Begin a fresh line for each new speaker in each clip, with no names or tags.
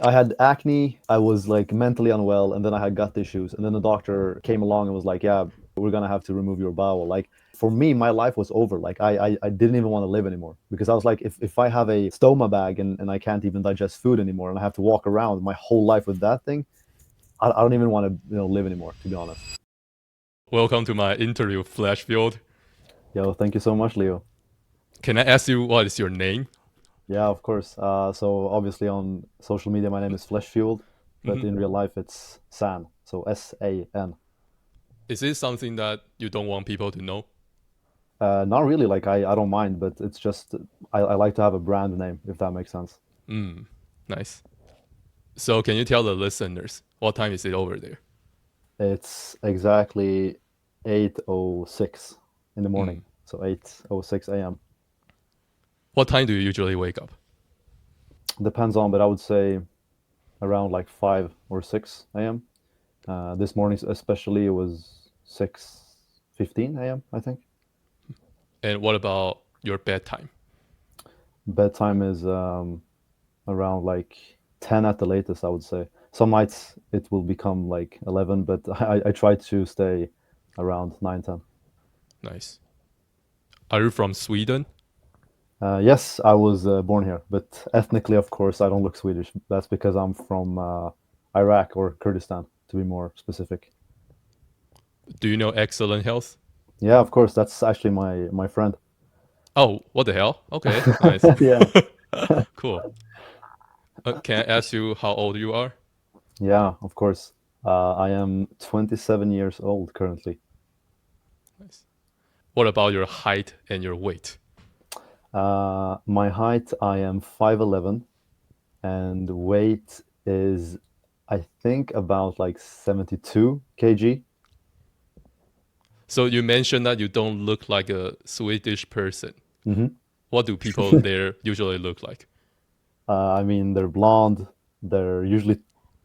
I had acne, I was like mentally unwell, and then I had gut issues. And then the doctor came along and was like, yeah, we're gonna have to remove your bowel. Like for me, my life was over. Like I didn't even want to live anymore because I was like, if I have a stoma bag and I can't even digest food anymore and I have to walk around my whole life with that thing, I don't even want to live anymore, to be honest.
Welcome to my interview, Fleshfueled.
Yo, thank you so much, Leo.
Can I ask you what is your name?
Yeah, of course. So obviously on social media, my name is FleshFueled, but
Mhm.
in real life, it's San. So SAN.
Is this something that you don't want people to know?
Not really. Like I don't mind, but it's just I like to have a brand name, if that makes sense.
Mm, nice. So can you tell the listeners what time is it over there?
It's exactly 8:06 in the morning.
Mm.
So 8:06 a.m.
What time do you usually wake up?
Depends on, but I would say around like 5 or 6 a.m. This morning, especially, it was 6:15 a.m. I think.
And what about your bedtime?
Bedtime is around like 10 at the latest, I would say. Some nights it will become like 11, but I try to stay around 9, 10.
Nice. Are you from Sweden?
Yes, I was born here, but ethnically, of course, I don't look Swedish. That's because I'm from Iraq or Kurdistan, to be more specific.
Do you know Excellent Health?
Yeah, of course, that's actually my friend.
Oh, what the hell? Okay, nice.
Yeah,
Cool. Can I ask you how old you are?
yeah, of course. I am 27 years old currently.
Nice. What about your height and your weight?
My height, I am 5'11", and weight is, I think, about like 72 kg.
So you mentioned that you don't look like a Swedish person.
Hmm.
What do people there usually look like?
I mean, they're blonde. They're usually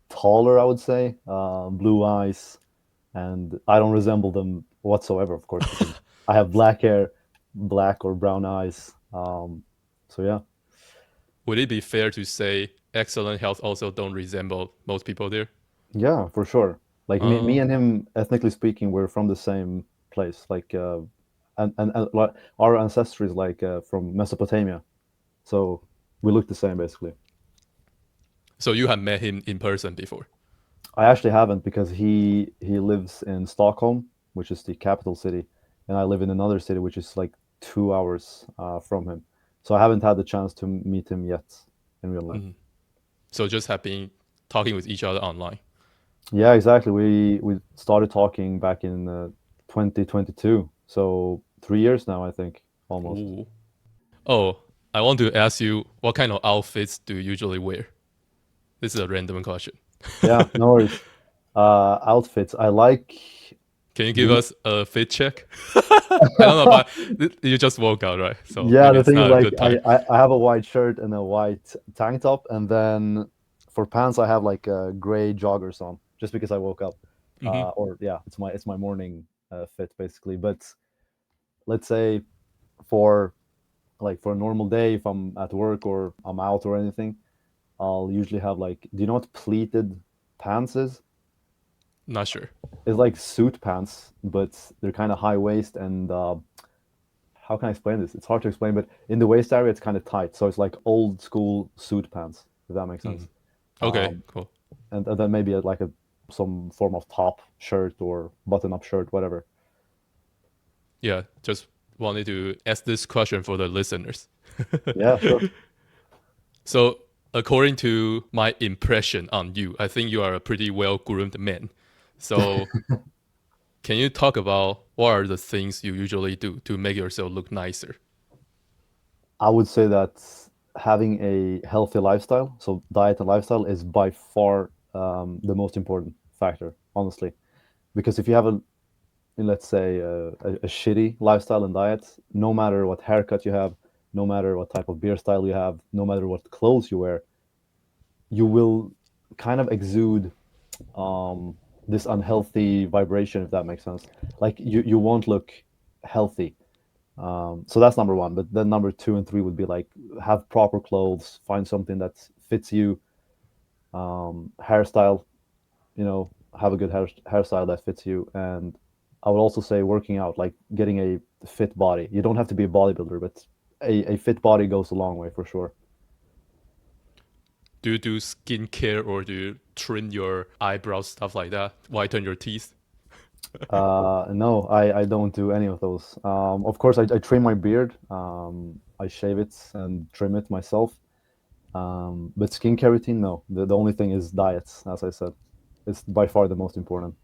taller, I would say. Blue eyes, and I don't resemble them whatsoever, of course, because I have black hair, black or brown eyes. So yeah,
Would it be fair to say excellent health also don't resemble most people there?
yeah, for sure. Like me
Oh,
and him, ethnically speaking, we're from the same place. Like, like, our ancestry is like from Mesopotamia, so we look the same basically.
so you have met him in person before.
I actually haven't because he lives in Stockholm, which is the capital city, and I live in another city which is like 2 hours from him. So I haven't had the chance to meet him yet in real life.
Mhm. So just have been talking with each other online.
Yeah, exactly. We started talking back in 2022, so 3 years now, I think, almost.
Ooh. Oh, I want to ask you what kind of outfits do you usually wear? This is a random question.
Yeah, no worries. Outfits. I like.
Can you give
Do
us a fit check? I don't know, but you just woke out, right? So
Yeah,
maybe
the
it's
thing is,
not a
like,
good time.
I have a white shirt and a white tank top, and then for pants, I have like gray joggers on, just because I woke up.
Hmm.
Or yeah, it's my morning fit basically. But let's say for for a normal day, if I'm at work or I'm out or anything, I'll usually have like, do you know what pleated pants is?
Not sure.
It's like suit pants, but they're kind of high waist and how can I explain this? It's hard to explain, but in the waist area, it's kind of tight. So it's like old school suit pants, if that makes
Mhm.
sense.
Okay,
Um,
cool.
and then maybe like a some form of top shirt or button up shirt, whatever.
Yeah, just wanted to ask this question for the listeners.
Yeah, sure.
So, according to my impression on you, I think you are a pretty well groomed man. So, can you talk about what are the things you usually do to make yourself look nicer?
I would say that having a healthy lifestyle, so diet and lifestyle, is by far the most important factor, honestly. Because if you have let's say, a shitty lifestyle and diet, no matter what haircut you have, no matter what type of beer style you have, no matter what clothes you wear, you will kind of exude this unhealthy vibration, if that makes sense. Like you won't look healthy. So that's number one. But then number two and three would be like, have proper clothes, find something that fits you, Hairstyle, have a good hairstyle that fits you. And I would also say working out, like getting a fit body. You don't have to be a bodybuilder, but a fit body goes a long way for sure.
Do you do skincare or do you trim your eyebrows, stuff like that? Whiten your teeth?
No, I don't do any of those. Of course, I trim my beard. I shave it and trim it myself. But skincare routine, no. The only thing is diets, as I said. It's by far the most important.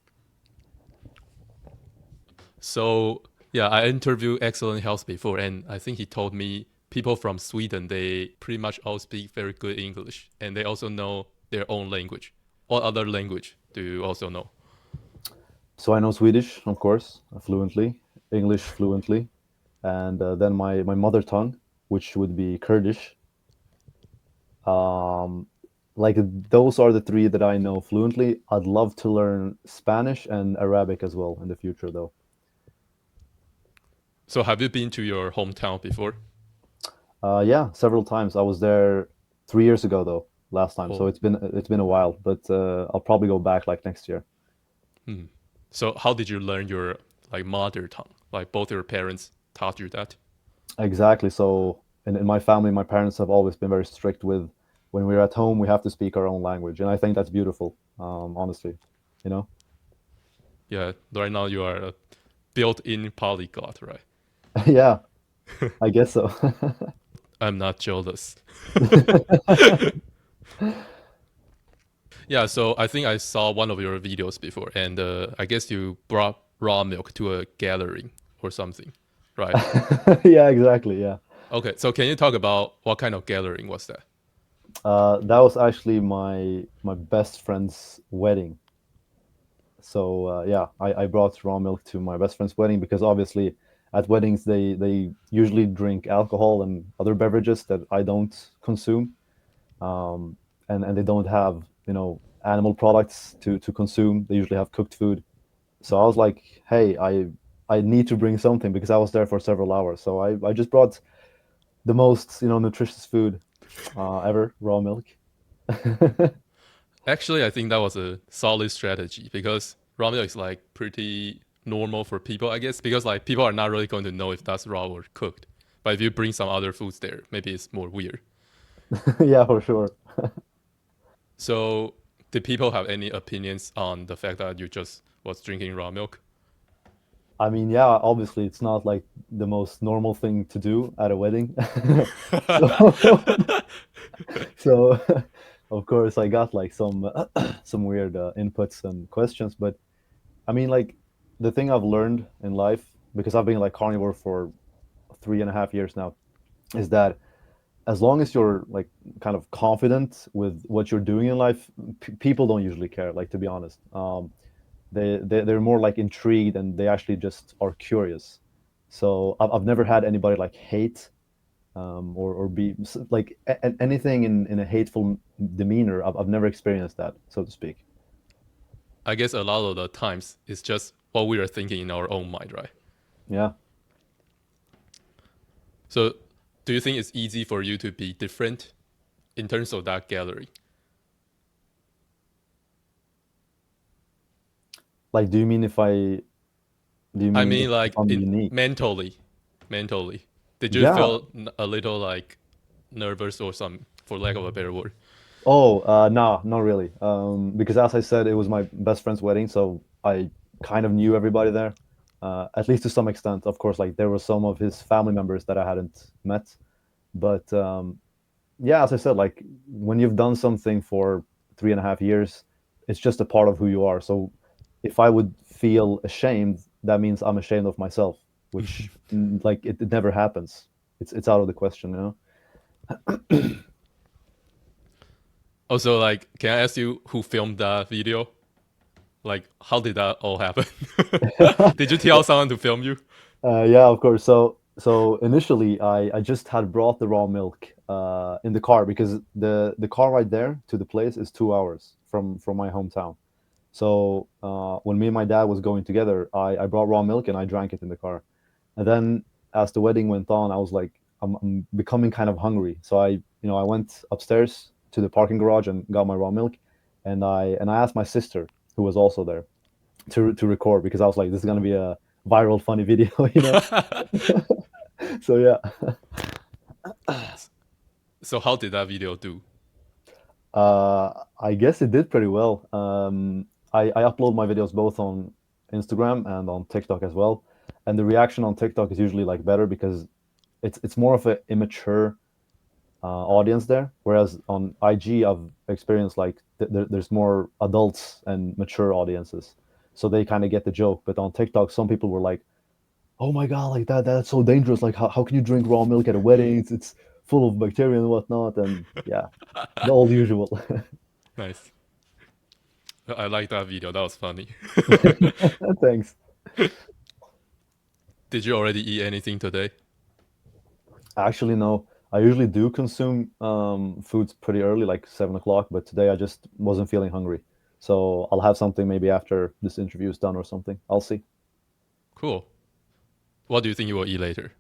So yeah, I interviewed Excellent Health before, and I think he told me people from Sweden they pretty much all speak very good English, and they also know their own language. What other language do you also know?
So I know Swedish, of course, fluently, English fluently, and then my mother tongue, which would be Kurdish. Um, like those are the three that I know fluently. I'd love to learn Spanish and Arabic as well in the future, though.
So have you been to your hometown before?
Yeah, several times. I was there 3 years ago, though, last time. So
Oh,
it's been a while, but I'll probably go back like next year.
hmm. So how did you learn your like mother tongue? Like both your parents taught you that?
Exactly. So in my family, my parents have always been very strict with when we're at home, we have to speak our own language, and I think that's beautiful. Honestly, you know.
Yeah, right now you are a built-in polyglot, right?
Yeah, I guess so.
I'm not jealous. Yeah, so I think I saw one of your videos before, and I guess you brought raw milk to a gathering or something, right?
Yeah, exactly. Yeah,
Okay, so can you talk about what kind of gathering was that?
that was actually my best friend's wedding. So yeah, I brought raw milk to my best friend's wedding because obviously at weddings they usually drink alcohol and other beverages that I don't consume, um, and they don't have animal products to consume. They usually have cooked food. So I was like, hey, I need to bring something because I was there for several hours. So I just brought the most nutritious food ever, raw milk.
Actually, I think that was a solid strategy because raw milk is like pretty normal for people, I guess, because like people are not really going to know if that's raw or cooked. But if you bring some other foods there, maybe it's more weird.
Yeah, for sure.
So, did people have any opinions on the fact that you just was drinking raw milk?
I mean, yeah, obviously it's not like the most normal thing to do at a wedding. So, so of course I got like some some weird inputs and questions, but I mean, like the thing I've learned in life because I've been like carnivore for 3.5 years now is that as long as you're like kind of confident with what you're doing in life, people don't usually care. Like to be honest, they're more like intrigued and they actually just are curious. So I've never had anybody like hate or be like anything in a hateful demeanor. I've never experienced that, so to speak.
I guess a lot of the times it's just what we are thinking in our own mind, right?
Yeah.
So, do you think it's easy for you to be different in terms of that gallery?
Like, do you mean if I do you
I
mean
mean,
if
like
I'm
in
unique?
mentally, did you
Yeah.
feel a little like nervous or some, for lack of a better word?
Oh, nah, not really. Because as I said, it was my best friend's wedding, so I kind of knew everybody there, at least to some extent. Of course, like there were some of his family members that I hadn't met, but yeah, as I said, like when you've done something for 3.5 years, it's just a part of who you are. So if I would feel ashamed, that means I'm ashamed of myself, which like it never happens. It's out of the question, you know.
Also, like, can I ask you who filmed that video? Like, how did that all happen? Did you tell someone to film you?
Yeah, of course. So initially, I just had brought the raw milk in the car because the car ride there to the place is 2 hours from my hometown. So when me and my dad was going together, I brought raw milk and I drank it in the car. And then as the wedding went on, I was like, I'm becoming kind of hungry. So I went upstairs to the parking garage and got my raw milk, and I asked my sister, who was also there, to record because I was like, this is gonna be a viral funny video, you know. So yeah,
So how did that video do?
I guess it did pretty well. I upload my videos both on Instagram and on TikTok as well, and the reaction on TikTok is usually like better because it's more of an immature audience there, whereas on IG I've experienced like there's more adults and mature audiences, so they kind of get the joke. But on TikTok, some people were like, "Oh my god, like that's so dangerous! Like how can you drink raw milk at a wedding? It's full of bacteria and whatnot." And yeah, the old usual.
Nice. I like that video. That was funny.
Thanks.
Did you already eat anything today?
Actually, no. I usually do consume foods pretty early, like 7 o'clock, but today I just wasn't feeling hungry. So I'll have something maybe after this interview is done or something. I'll see.
Cool. What do you think you will eat later?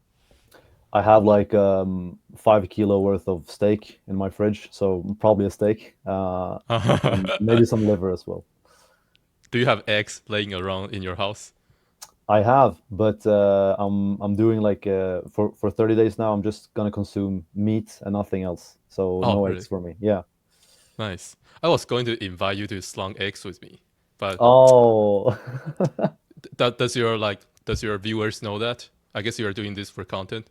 I have like 5 kilo worth of steak in my fridge, so probably a steak, and maybe some liver as well.
Do you have eggs laying around in your house?
I have, but I'm doing like for 30 days now. I'm just gonna consume meat and nothing else. So
Oh,
no eggs
really?
for me. Yeah.
Nice. I was going to invite you to slung eggs with me, but
Oh.
does your viewers know that? I guess you are doing this for content.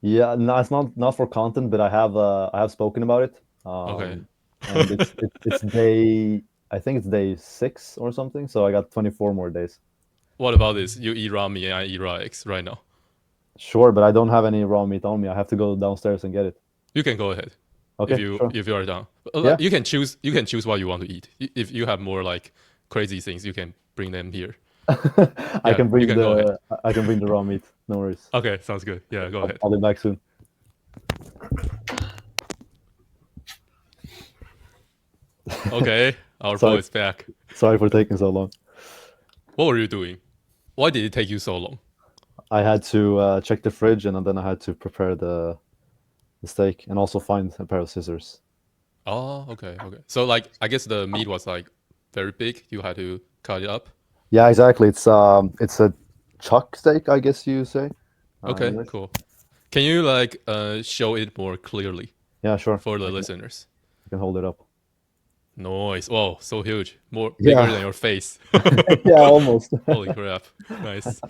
Yeah, no, it's not for content, but I have spoken about it.
Okay.
And it's day, I think it's day 6 or something. So I got 24 more days.
What about this? You eat raw meat and I eat raw eggs right now.
Sure, but I don't have any raw meat on me. I have to go downstairs and get it.
You can go ahead
Okay, sure.
if you are down.
Yeah,
You can choose what you want to eat. If you have more like crazy things, you can bring them here. Yeah, you can go ahead.
I can bring the raw meat. No worries.
Okay, sounds good. Yeah, go ahead.
I'll be back soon.
Okay, our boy
Sorry,
is back.
sorry for taking so long.
What were you doing? Why did it take you so long?
I had to check the fridge and then I had to prepare the steak and also find a pair of scissors.
Oh, okay, okay. So like, I guess the meat was like very big. You had to cut it up.
Yeah, exactly. It's a chuck steak, I guess you say, in
Okay,
English.
cool. Can you like show it more clearly
Yeah, sure.
for the listeners?
I can hold it up.
Nice. Whoa, so huge. More bigger
Yeah,
than your face.
yeah, almost.
Holy crap. Nice.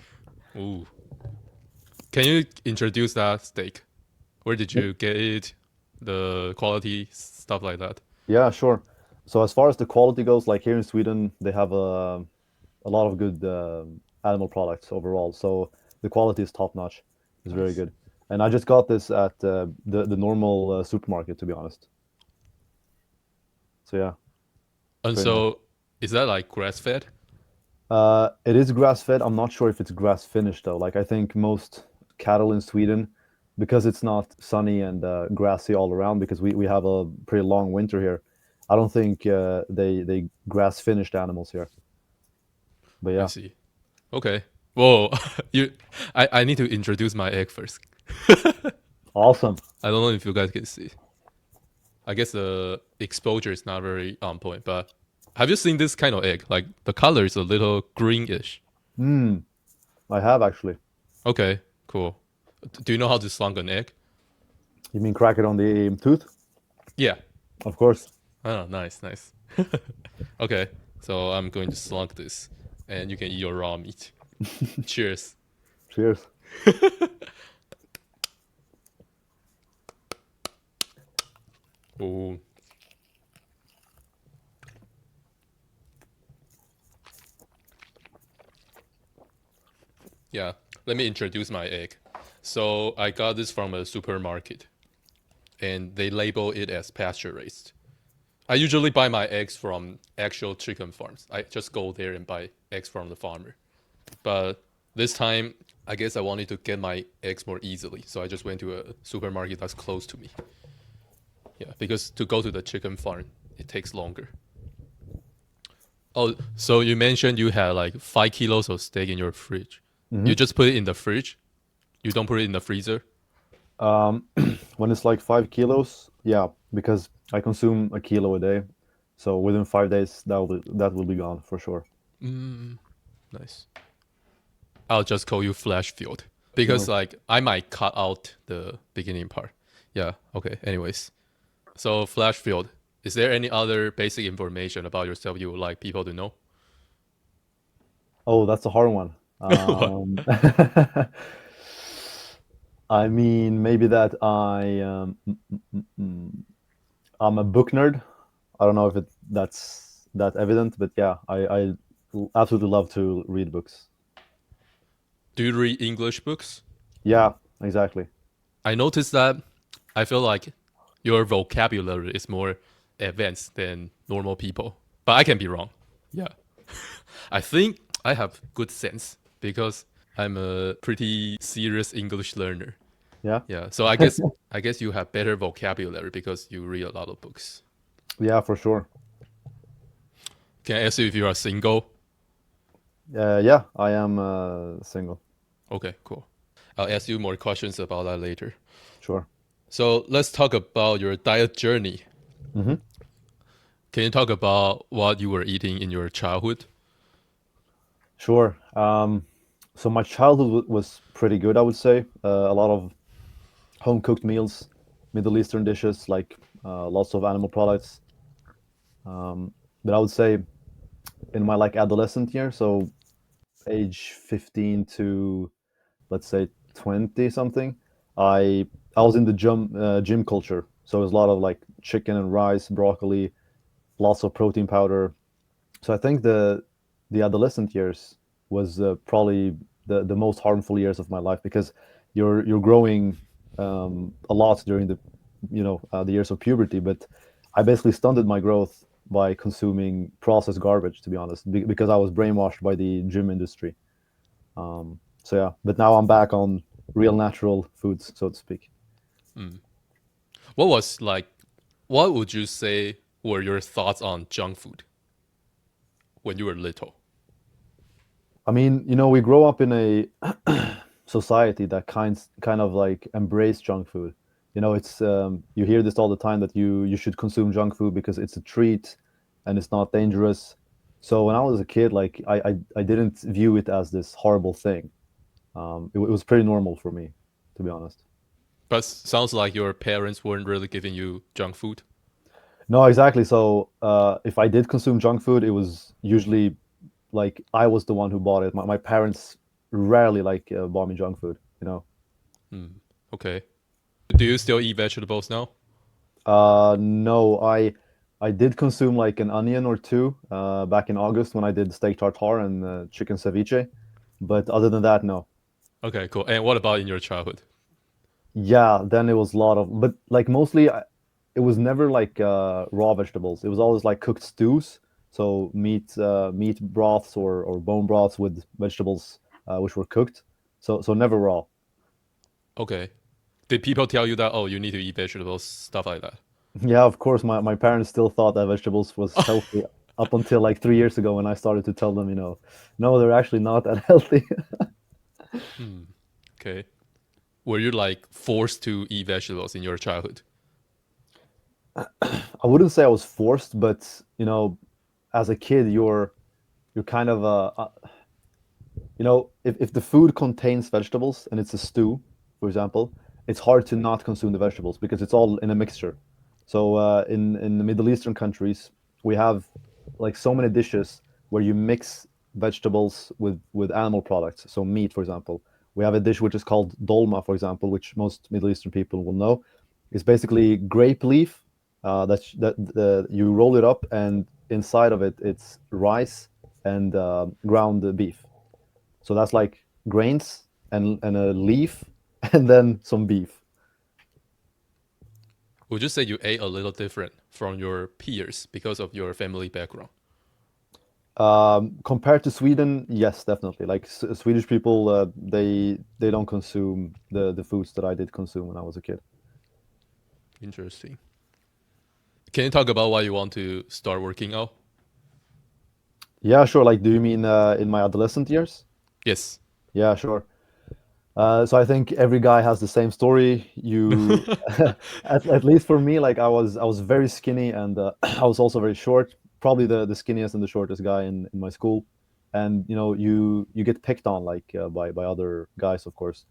Ooh. Can you introduce that steak? Where did you get it? The quality, stuff like that.
Yeah, sure. So as far as the quality goes, like here in Sweden, they have a lot of good animal products overall. So the quality is top notch. It's very
Nice.
good. And I just got this at the normal supermarket, to be honest. So yeah, it's
And
very nice.
so, is that like grass fed?
It is grass fed. I'm not sure if it's grass finished though. Like I think most cattle in Sweden, because it's not sunny and grassy all around, because we have a pretty long winter here. I don't think they grass finished animals here. But
I
yeah,
see. Okay. Whoa. you, I need to introduce my egg first.
awesome.
I don't know if you guys can see. I guess the exposure is not very on point, but have you seen this kind of egg? Like the color is a little greenish.
Hmm. I have actually.
Okay, cool. Do you know how to slunk an egg?
You mean crack it on the tooth?
Yeah.
Of course.
Oh, nice, nice. Okay, so I'm going to slunk this, and you can eat your raw meat. Cheers.
Cheers.
Oh, yeah. Let me introduce my egg. So I got this from a supermarket, and they label it as pasture raised. I usually buy my eggs from actual chicken farms. I just go there and buy eggs from the farmer. But this time, I guess I wanted to get my eggs more easily, so I just went to a supermarket that's close to me. Yeah, because to go to the chicken farm, it takes longer. Oh, so you mentioned you had like 5 kilos of steak in your fridge. You
Hmm.
just put it in the fridge. You don't put it in the freezer.
When it's like 5 kilos, yeah, because I consume a kilo a day, so within 5 days that will be gone for sure.
Mm, nice. I'll just call you Fleshfueled
No,
because like I might cut out the beginning part. Yeah. Okay. Anyways, so Fleshfueled. Is there any other basic information about yourself you would like people to know?
oh, that's a hard one.
What?
I mean, maybe that I'm a book nerd. I don't know if that's that evident, but yeah, I absolutely love to read books.
Do you read English books?
Yeah, exactly.
I noticed that I feel like your vocabulary is more advanced than normal people, but I can be wrong. Yeah. I think I have good sense because I'm a pretty serious English learner.
Yeah,
Yeah. So I guess you have better vocabulary because you read a lot of books.
yeah, for sure.
Can I ask you if you are single?
Yeah, I am single.
Okay, cool. I'll ask you more questions about that later.
Sure.
So let's talk about your diet journey.
Hmm.
Can you talk about what you were eating in your childhood?
Sure. So my childhood was pretty good, I would say. A lot of home cooked meals, Middle Eastern dishes, like lots of animal products. But I would say in my like adolescent year, so age 15 to let's say 20 something, I I was in the gym culture. So it was a lot of like chicken and rice, broccoli, lots of protein powder. So I think the adolescent years was probably the most harmful years of my life because you're growing a lot during the years of puberty. But I basically stunted my growth by consuming processed garbage, to be honest, because I was brainwashed by the gym industry. So yeah, but now I'm back on real natural foods, so to speak.
Mm. What was like, what would you say were your thoughts on junk food when you were little?
I mean, we grow up in a society that kind of like embrace junk food. It's you hear this all the time that you should consume junk food because it's a treat and it's not dangerous. So when I was a kid, like I didn't view it as this horrible thing. It was pretty normal for me, to be honest.
But sounds like your parents weren't really giving you junk food.
No, exactly. So if I did consume junk food, it was usually like I was the one who bought it. My parents rarely like bought me junk food.
Hmm. Okay. Do you still eat vegetables now?
No, I did consume like an onion or two back in August when I did steak tartare and chicken ceviche, but other than that, no.
Okay, cool. And what about in your childhood?
Yeah, then it was a lot of, but like mostly, it was never like raw vegetables. It was always like cooked stews, so meat broths or bone broths with vegetables which were cooked, so never raw.
Okay. Did people tell you that, oh, you need to eat vegetables, stuff like that?
Yeah, of course, my parents still thought that vegetables was healthy up until like 3 years ago when I started to tell them, no, they're actually not that healthy.
Hmm. Okay. Were you like forced to eat vegetables in your childhood?
I wouldn't say I was forced, but as a kid, you're kind of if the food contains vegetables and it's a stew, for example, it's hard to not consume the vegetables because it's all in a mixture. So in the Middle Eastern countries, we have like so many dishes where you mix vegetables with animal products. So meat, for example, we have a dish which is called dolma, for example, which most Middle Eastern people will know. It's basically grape leaf that you roll it up, and inside of it, it's rice and ground beef. So that's like grains and a leaf and then some beef.
Would you say you ate a little different from your peers because of your family background?
Compared to Sweden, yes, definitely. Like Swedish people, they don't consume the foods that I did consume when I was a kid.
Interesting. Can you talk about why you want to start working out?
Yeah, sure. Like, do you mean in my adolescent years?
Yes.
Yeah, sure. So I think every guy has the same story. You, at least for me, like I was very skinny and I was also very short. Probably the skinniest and the shortest guy in my school. And you get picked on like by other guys, of course.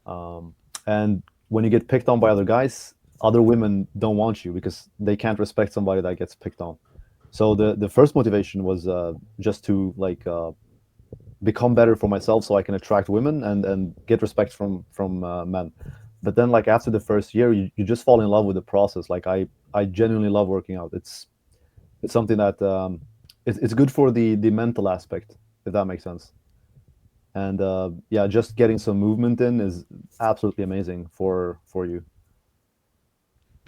Um, and when you get picked on by other guys, other women don't want you because they can't respect somebody that gets picked on. So the first motivation was just to like become better for myself so I can attract women and get respect from men. But then like after the first year, you just fall in love with the process. Like I genuinely love working out. It's something that it's good for the mental aspect, if that makes sense. And yeah, just getting some movement in is absolutely amazing for you.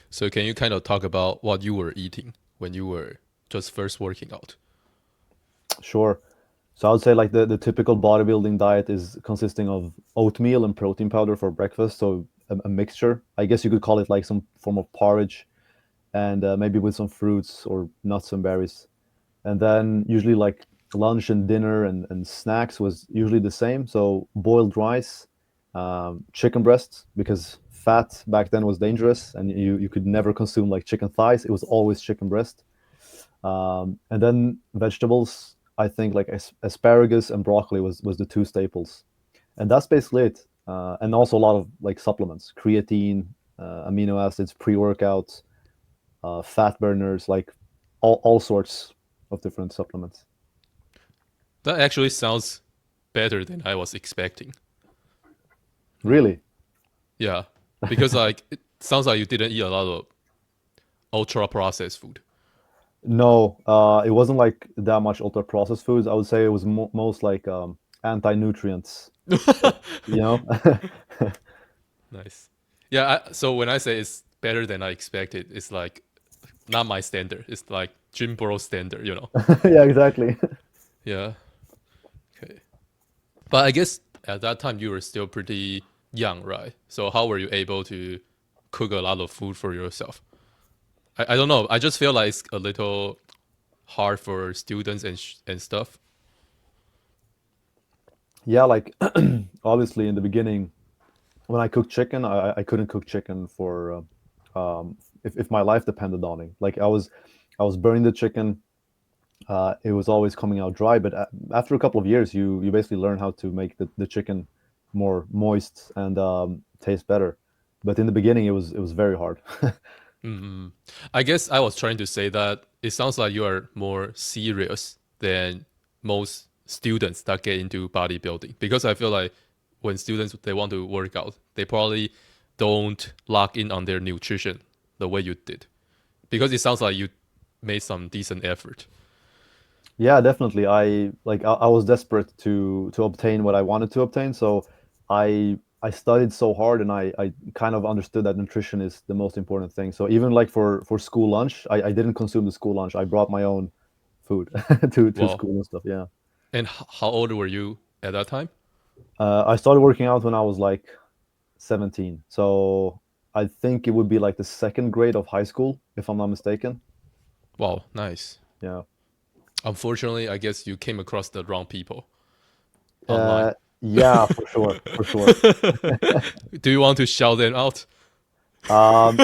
So can you kind of talk about what you were eating when you were just first working out?
Sure. So I would say like the typical bodybuilding diet is consisting of oatmeal and protein powder for breakfast. So a mixture. I guess you could call it like some form of porridge, and maybe with some fruits or nuts and berries. And then usually like lunch and dinner and snacks was usually the same. So boiled rice, chicken breasts, because fat back then was dangerous, and you could never consume like chicken thighs. It was always chicken breast. And then vegetables. I think like asparagus and broccoli was the two staples, and that's basically it. And also a lot of like supplements, creatine, amino acids, pre-workouts, fat burners, like all sorts of different supplements.
That actually sounds better than I was expecting. Yeah.
Really?
Yeah. Because like it sounds like you didn't eat a lot of ultra processed food.
No, it wasn't like that much ultra processed foods. I would say it was most like anti-nutrients. So, you know?
Nice. Yeah, so when I say it's better than I expected, it's like not my standard. It's like gym bro standard.
Yeah, exactly.
Yeah. Okay. But I guess at that time you were still pretty young, right? So how were you able to cook a lot of food for yourself? I don't know. I just feel like it's a little hard for students and stuff.
Yeah, like obviously in the beginning when I cooked chicken, I couldn't cook chicken for if my life depended on it. Like I was burning the chicken. It was always coming out dry, but after a couple of years, you basically learn how to make the chicken more moist and taste better. But in the beginning, it was very hard.
Mm. I guess I was trying to say that it sounds like you are more serious than most students that get into bodybuilding because I feel like when students they want to work out, they probably don't lock in on their nutrition the way you did because it sounds like you made some decent effort.
Yeah, definitely. I was desperate to obtain what I wanted to obtain, so I studied so hard, and I kind of understood that nutrition is the most important thing. So even like for school lunch, I didn't consume the school lunch. I brought my own food to
Wow.
school and stuff. Yeah.
And how old were you at that time?
I started working out when I was like 17. So I think it would be like the second grade of high school, if I'm not mistaken.
Wow, nice.
Yeah.
Unfortunately, I guess you came across the wrong people online.
Uh, yeah, for sure, for sure.
Do you want to shout them out?
Um,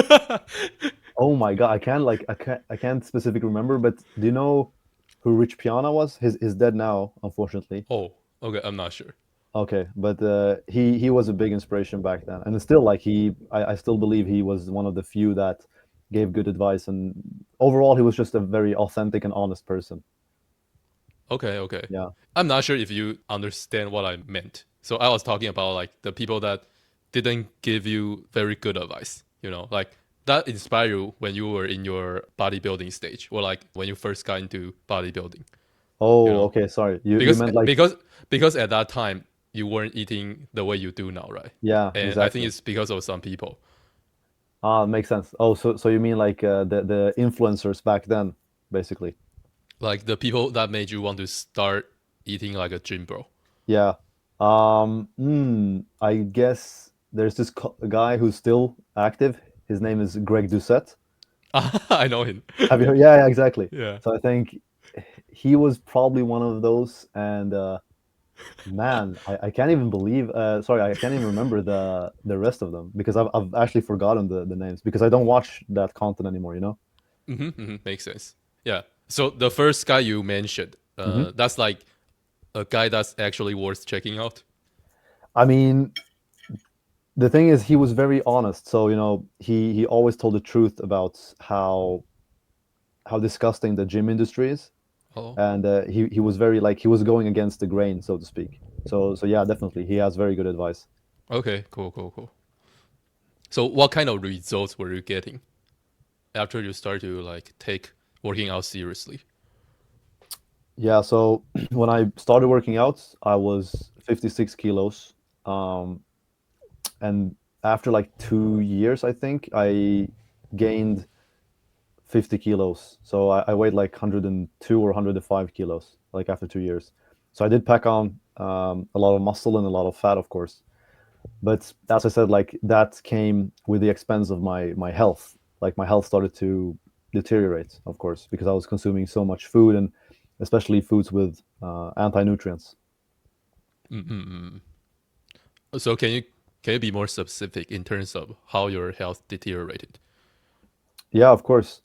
oh my God, I can't specifically remember, but do you know who Rich Piana was? He's dead now, unfortunately.
Oh, okay, I'm not sure.
Okay, but he was a big inspiration back then, and still like I still believe he was one of the few that gave good advice, and overall he was just a very authentic and honest person.
Okay, okay.
Yeah.
I'm not sure if you understand what I meant. So I was talking about like the people that didn't give you very good advice, like that inspired you when you were in your bodybuilding stage or like when you first got into bodybuilding, you
Oh,
know?
okay, sorry. You
Because
meant like
because because at that time you weren't eating the way you do now, right?
yeah,
And I think
exactly.
it's because of some people.
Ah, makes sense. Oh, so you mean like the influencers back then, basically.
Like the people that made you want to start eating like a gym bro.
Yeah. I guess there's this guy who's still active. His name is Greg Doucette.
I know him.
Have you heard? Yeah, yeah, exactly.
Yeah.
So I think he was probably one of those, and Man, I can't even believe. Sorry, I can't even remember the rest of them because I've actually forgotten the names because I don't watch that content anymore. You know.
Makes sense. Yeah. So the first guy you mentioned,
Hmm.
that's like a guy that's actually worth checking out.
I mean, the thing is, he was very honest. So he always told the truth about how disgusting the gym industry is,
Oh,
and he was very like he was going against the grain, so to speak. So yeah, definitely, he has very good advice.
okay, cool, cool, cool. So what kind of results were you getting after you start to like take working out seriously?
Yeah, so when I started working out, I was 56 kilos. Um, and after like 2 years, I think I gained 50 kilos. So I weighed like 102 or 105 kilos, like after 2 years. So I did pack on a lot of muscle and a lot of fat, of course. But as I said, like that came with the expense of my health. Like my health started to deteriorate, of course, because I was consuming so much food and especially foods with anti-nutrients.
So can you be more specific in terms of how your health deteriorated?
Yeah, of course.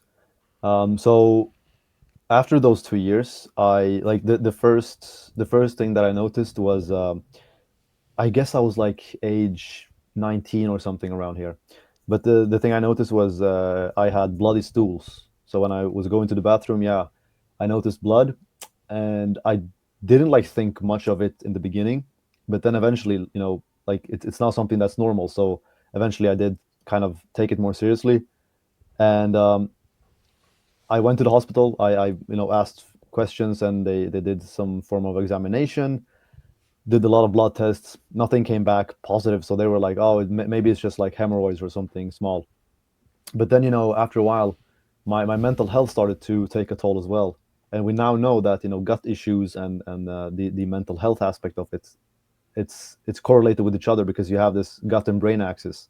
So after those 2 years, I like the first thing that I noticed was I guess I was like age 19 or something around here. But the thing I noticed was I had bloody stools. So when I was going to the bathroom, yeah, I noticed blood, and I didn't like think much of it in the beginning, but then eventually, like it's not something that's normal. So eventually, I did kind of take it more seriously, and I went to the hospital. I asked questions, and they did some form of examination, did a lot of blood tests. Nothing came back positive, so they were like, "Oh, maybe it's just like hemorrhoids or something small." But then, after a while, my mental health started to take a toll as well, and we now know that gut issues and the mental health aspect of it, it's correlated with each other because you have this gut and brain axis.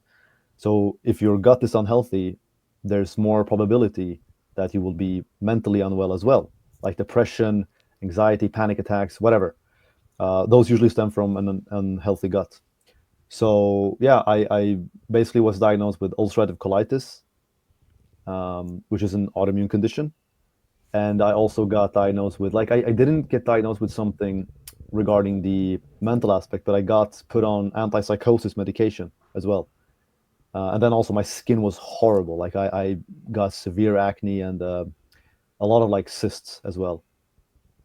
So if your gut is unhealthy, there's more probability that you will be mentally unwell as well, like depression, anxiety, panic attacks, whatever. Those usually stem from an unhealthy gut. So yeah, I basically was diagnosed with ulcerative colitis, which is an autoimmune condition, and I also got diagnosed with I didn't get diagnosed with something regarding the mental aspect, but I got put on antipsychosis medication as well. And then also my skin was horrible. Like I got severe acne and a lot of like cysts as well.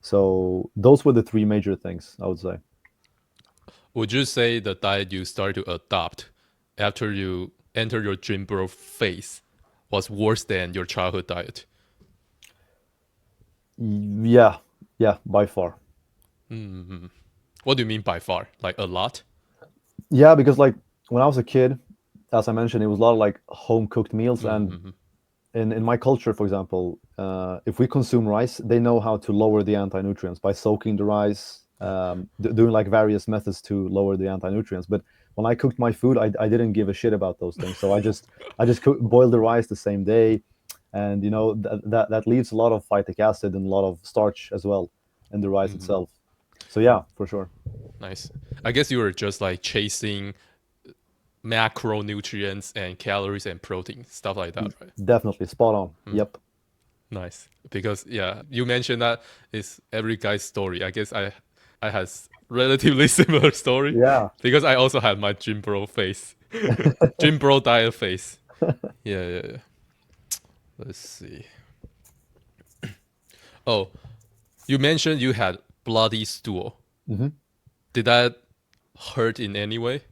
So those were the three major things I would say.
Would you say the diet you start to adopt after you enter your gym bro phase was worse than your childhood diet?
Yeah, yeah, by far.
What do you mean by far? Like a lot?
Yeah, because like when I was a kid, as I mentioned, it was a lot of like home cooked meals, and in my culture, for example, if we consume rice, they know how to lower the anti nutrients by soaking the rice, doing like various methods to lower the anti nutrients. But when I cooked my food, I didn't give a shit about those things. So I just boiled the rice the same day, and that leaves a lot of phytic acid and a lot of starch as well in the rice itself. So yeah, for sure.
Nice. I guess you were just like chasing macronutrients and calories and protein, stuff like that, right?
Definitely spot on. Yep.
Nice. Because yeah, you mentioned that is every guy's story. I guess I has relatively similar story
Yeah.
because I also had my gym bro phase. Gym bro diet phase. Yeah, yeah, yeah. Let's see. Oh, you mentioned you had bloody stool.
Hmm.
Did that hurt in any way?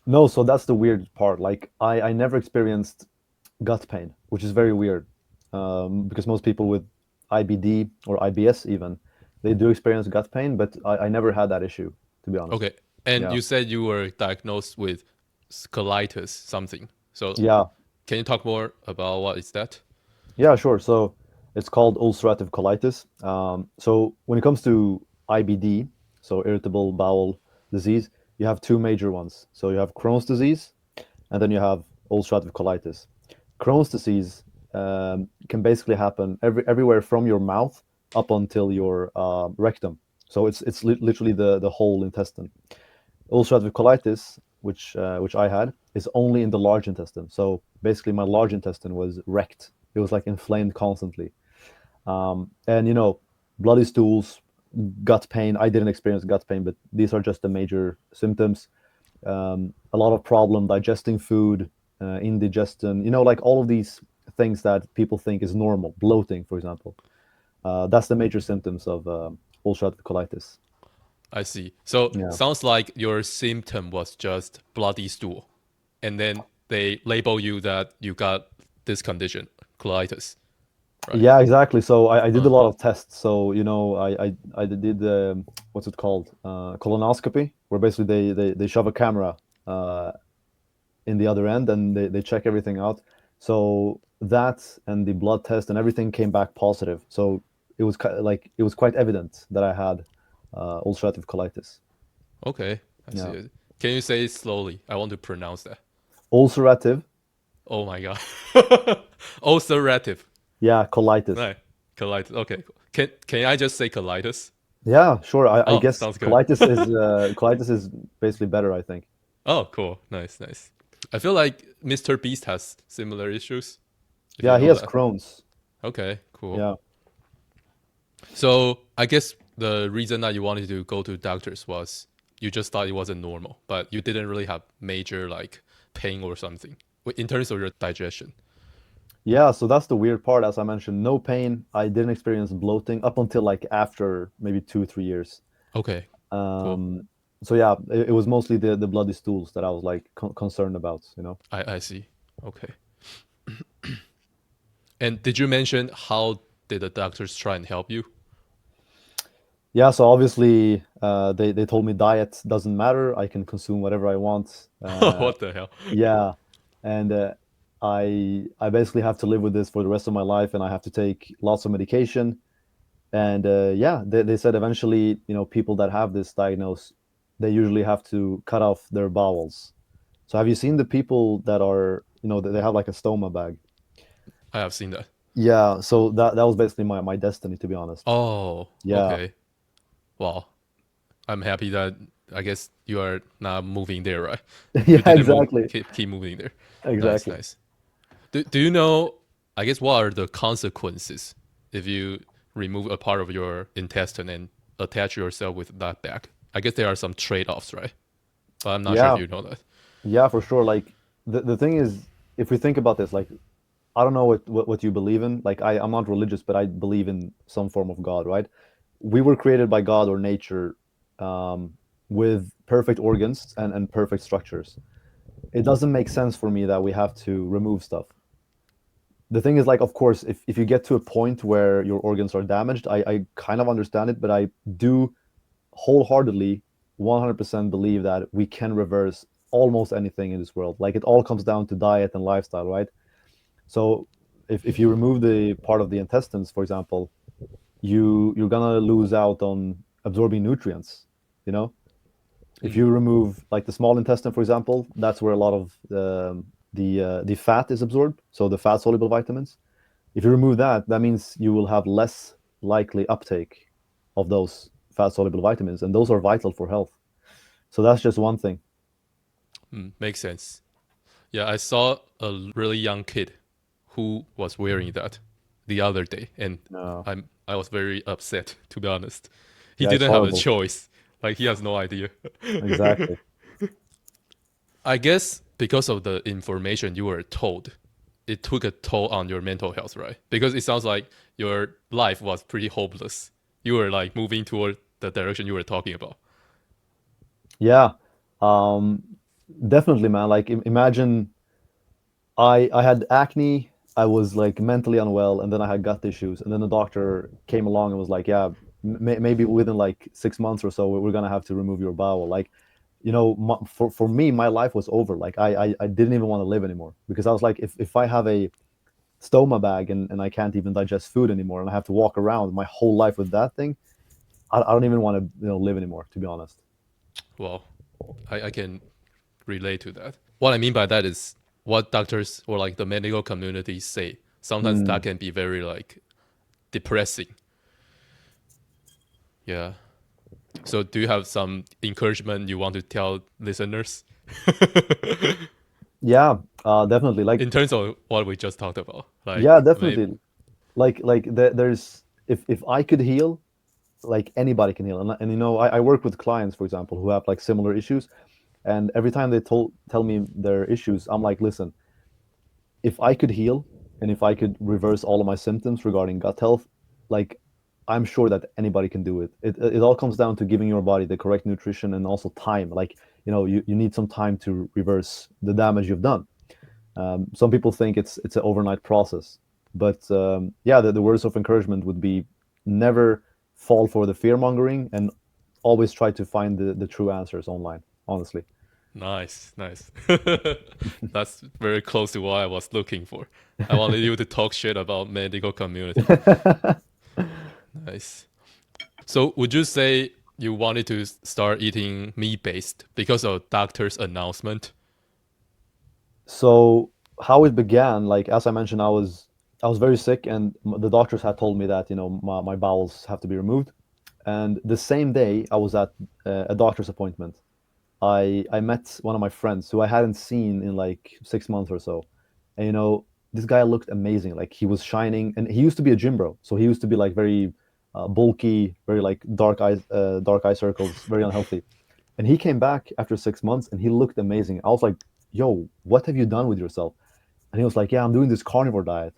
No, so that's the weird part. Like I never experienced gut pain, which is very weird, because most people with IBD or IBS even they do experience gut pain, but I never had that issue, to be honest.
Okay. And
Yeah,
you said you were diagnosed with colitis something. So
yeah,
can you talk more about what is that?
yeah, sure. So it's called ulcerative colitis. So when it comes to IBD, so irritable bowel disease, you have two major ones. So you have Crohn's disease, and then you have ulcerative colitis. Crohn's disease can basically happen everywhere from your mouth up until your rectum. So it's literally the whole intestine. Ulcerative colitis, which I had, is only in the large intestine. So basically, my large intestine was wrecked. It was like inflamed constantly. And bloody stools, gut pain. I didn't experience gut pain, but these are just the major symptoms. A lot of problem digesting food, indigestion. Like all of these things that people think is normal. Bloating, for example. That's the major symptoms of ulcerative colitis.
I see. So
Yeah.
sounds like your symptom was just bloody stool, and then they label you that you got this condition, colitis, right?
Yeah, exactly. So I did a
Uh,
lot of tests. So I did what's it called, colonoscopy, where basically they shove a camera uh, in the other end and they check everything out. So that and the blood test and everything came back positive. So it was quite evident that I had ulcerative colitis.
okay, I see
Yeah,
it. Can you say it slowly? I want to pronounce that.
ulcerative.
Oh my god. Ulcerative.
Yeah, colitis.
Right. Colitis. Okay. Can I just say colitis?
Yeah, sure. I
Oh,
guess
sounds good.
colitis is basically better, I think.
Oh, cool. Nice, nice. I feel like Mr. Beast has similar issues, if you
Yeah, he
know
has
that.
Crohn's.
Okay, cool.
Yeah.
So I guess the reason that you wanted to go to doctors was you just thought it wasn't normal, but you didn't really have major like pain or something in terms of your digestion.
Yeah, so that's the weird part. As I mentioned, no pain. I didn't experience bloating up until like after maybe 2 3 years.
Okay, cool.
Um, so yeah, it was mostly the bloody stools that I was like concerned about.
I see. Okay. And did you mention how did the doctors try and help you?
Yeah, so obviously they told me diet doesn't matter. I can consume whatever I want.
What the hell?
Yeah, and I basically have to live with this for the rest of my life, and I have to take lots of medication. And yeah, they said eventually, people that have this diagnosis, they usually have to cut off their bowels. So have you seen the people that are, they have like a stoma bag?
I have seen that.
Yeah, so that was basically my destiny, to be honest.
Oh,
Yeah.
okay. Well, I'm happy that I guess you are not moving there, right? You
Yeah,
didn't move,
exactly.
keep moving there. Nice,
Exactly.
nice. Do you know, I guess, what are the consequences if you remove a part of your intestine and attach yourself with that bag? I guess there are some trade offs, right? But I'm not sure if
Yeah,
you know that.
yeah, for sure. Like the thing is, if we think about this, like I don't know what you believe in. Like I'm not religious, but I believe in some form of God, right? We were created by God or nature um, with perfect organs and perfect structures. It doesn't make sense for me that we have to remove stuff. The thing is, like, of course, if you get to a point where your organs are damaged, I kind of understand it, but I do wholeheartedly 100% believe that we can reverse almost anything in this world. Like, it all comes down to diet and lifestyle, right? So if you remove the part of the intestines, for example, you're gonna lose out on absorbing nutrients. You know, if
Mm,
you remove like the small intestine, for example, that's where a lot of the fat is absorbed. So the fat soluble vitamins. If you remove that, that means you will have less likely uptake of those fat soluble vitamins, and those are vital for health. So that's just one thing.
makes sense. Yeah, I saw a really young kid who was wearing that the other day, and
No,
I was very upset, to be honest. He
yeah, it's
didn't have a
horrible.
choice. Like he has no idea.
Exactly.
I guess because of the information you were told, it took a toll on your mental health, right? Because it sounds like your life was pretty hopeless. You were like moving toward the direction you were talking about.
Yeah, um, definitely, man. Like, imagine I had acne. I was like mentally unwell, and then I had gut issues, and then the doctor came along and was like, "Yeah, maybe within like 6 months or so, we're gonna have to remove your bowel." Like, for me, my life was over. Like, I didn't even want to live anymore because I was like, if I have a stoma bag and I can't even digest food anymore, and I have to walk around my whole life with that thing, I don't even want to live anymore, to be honest.
Well, I can relate to that. What I mean by that is what doctors or like the medical community say. Sometimes that
Hmm.
can be very like depressing. Yeah. So do you have some encouragement you want to tell listeners
Yeah, definitely. Like,
in terms of what we just talked about?
yeah,
Like maybe
definitely. There's, if I could heal, like anybody can heal. And you know, I work with clients, for example, who have like similar issues, and every time they tell me their issues, I'm like, listen, if I could heal and if I could reverse all of my symptoms regarding gut health, like I'm sure that anybody can do it. It all comes down to giving your body the correct nutrition and also time. Like, you know, you need some time to reverse the damage you've done. Some people think it's an overnight process, but yeah, the words of encouragement would be never fall for the fear mongering and always try to find the true answers online. Honestly.
nice, nice. That's very close to what I was looking for. I wanted you to talk shit about medical community. Nice. So would you say you wanted to start eating meat based because of doctor's announcement?
So how it began, like as I mentioned, I was very sick, and the doctors had told me that, you know, my bowels have to be removed. And the same day, I was at a doctor's appointment. I met one of my friends who I hadn't seen in like 6 months or so, and you know, this guy looked amazing. Like he was shining, and he used to be a gym bro, so he used to be like very bulky, very like dark eye circles, very unhealthy. And he came back after 6 months, and he looked amazing. I was like, "Yo, what have you done with yourself?" And he was like, "Yeah, I'm doing this carnivore diet."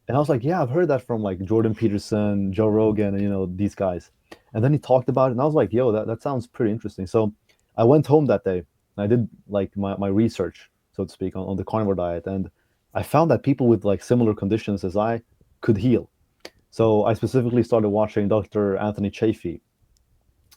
And I was like, "Yeah, I've heard that from like Jordan Peterson, Joe Rogan, and you know, these guys." And then he talked about it, and I was like, "Yo, that sounds pretty interesting." So I went home that day and I did like my research, so to speak, on the carnivore diet, and I found that people with like similar conditions as I could heal. So I specifically started watching Dr. Anthony Chaffee.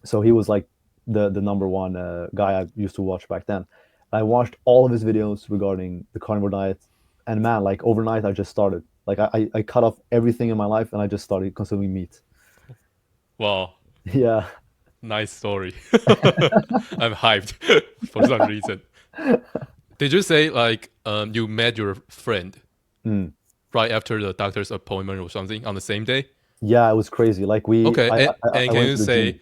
So he was like the number one guy I used to watch back then. I watched all of his videos regarding the carnivore diet, and man, like overnight, I just started. Like I cut off everything in my life, and I just started consuming meat.
Wow,
Yeah.
nice story. I'm hyped for some reason. Did you say like you met your friend
Mm.
right after the doctor's appointment or something on the same day?
Yeah, it was crazy. Like
Okay, and
I
can
went
you
to the
say
gym.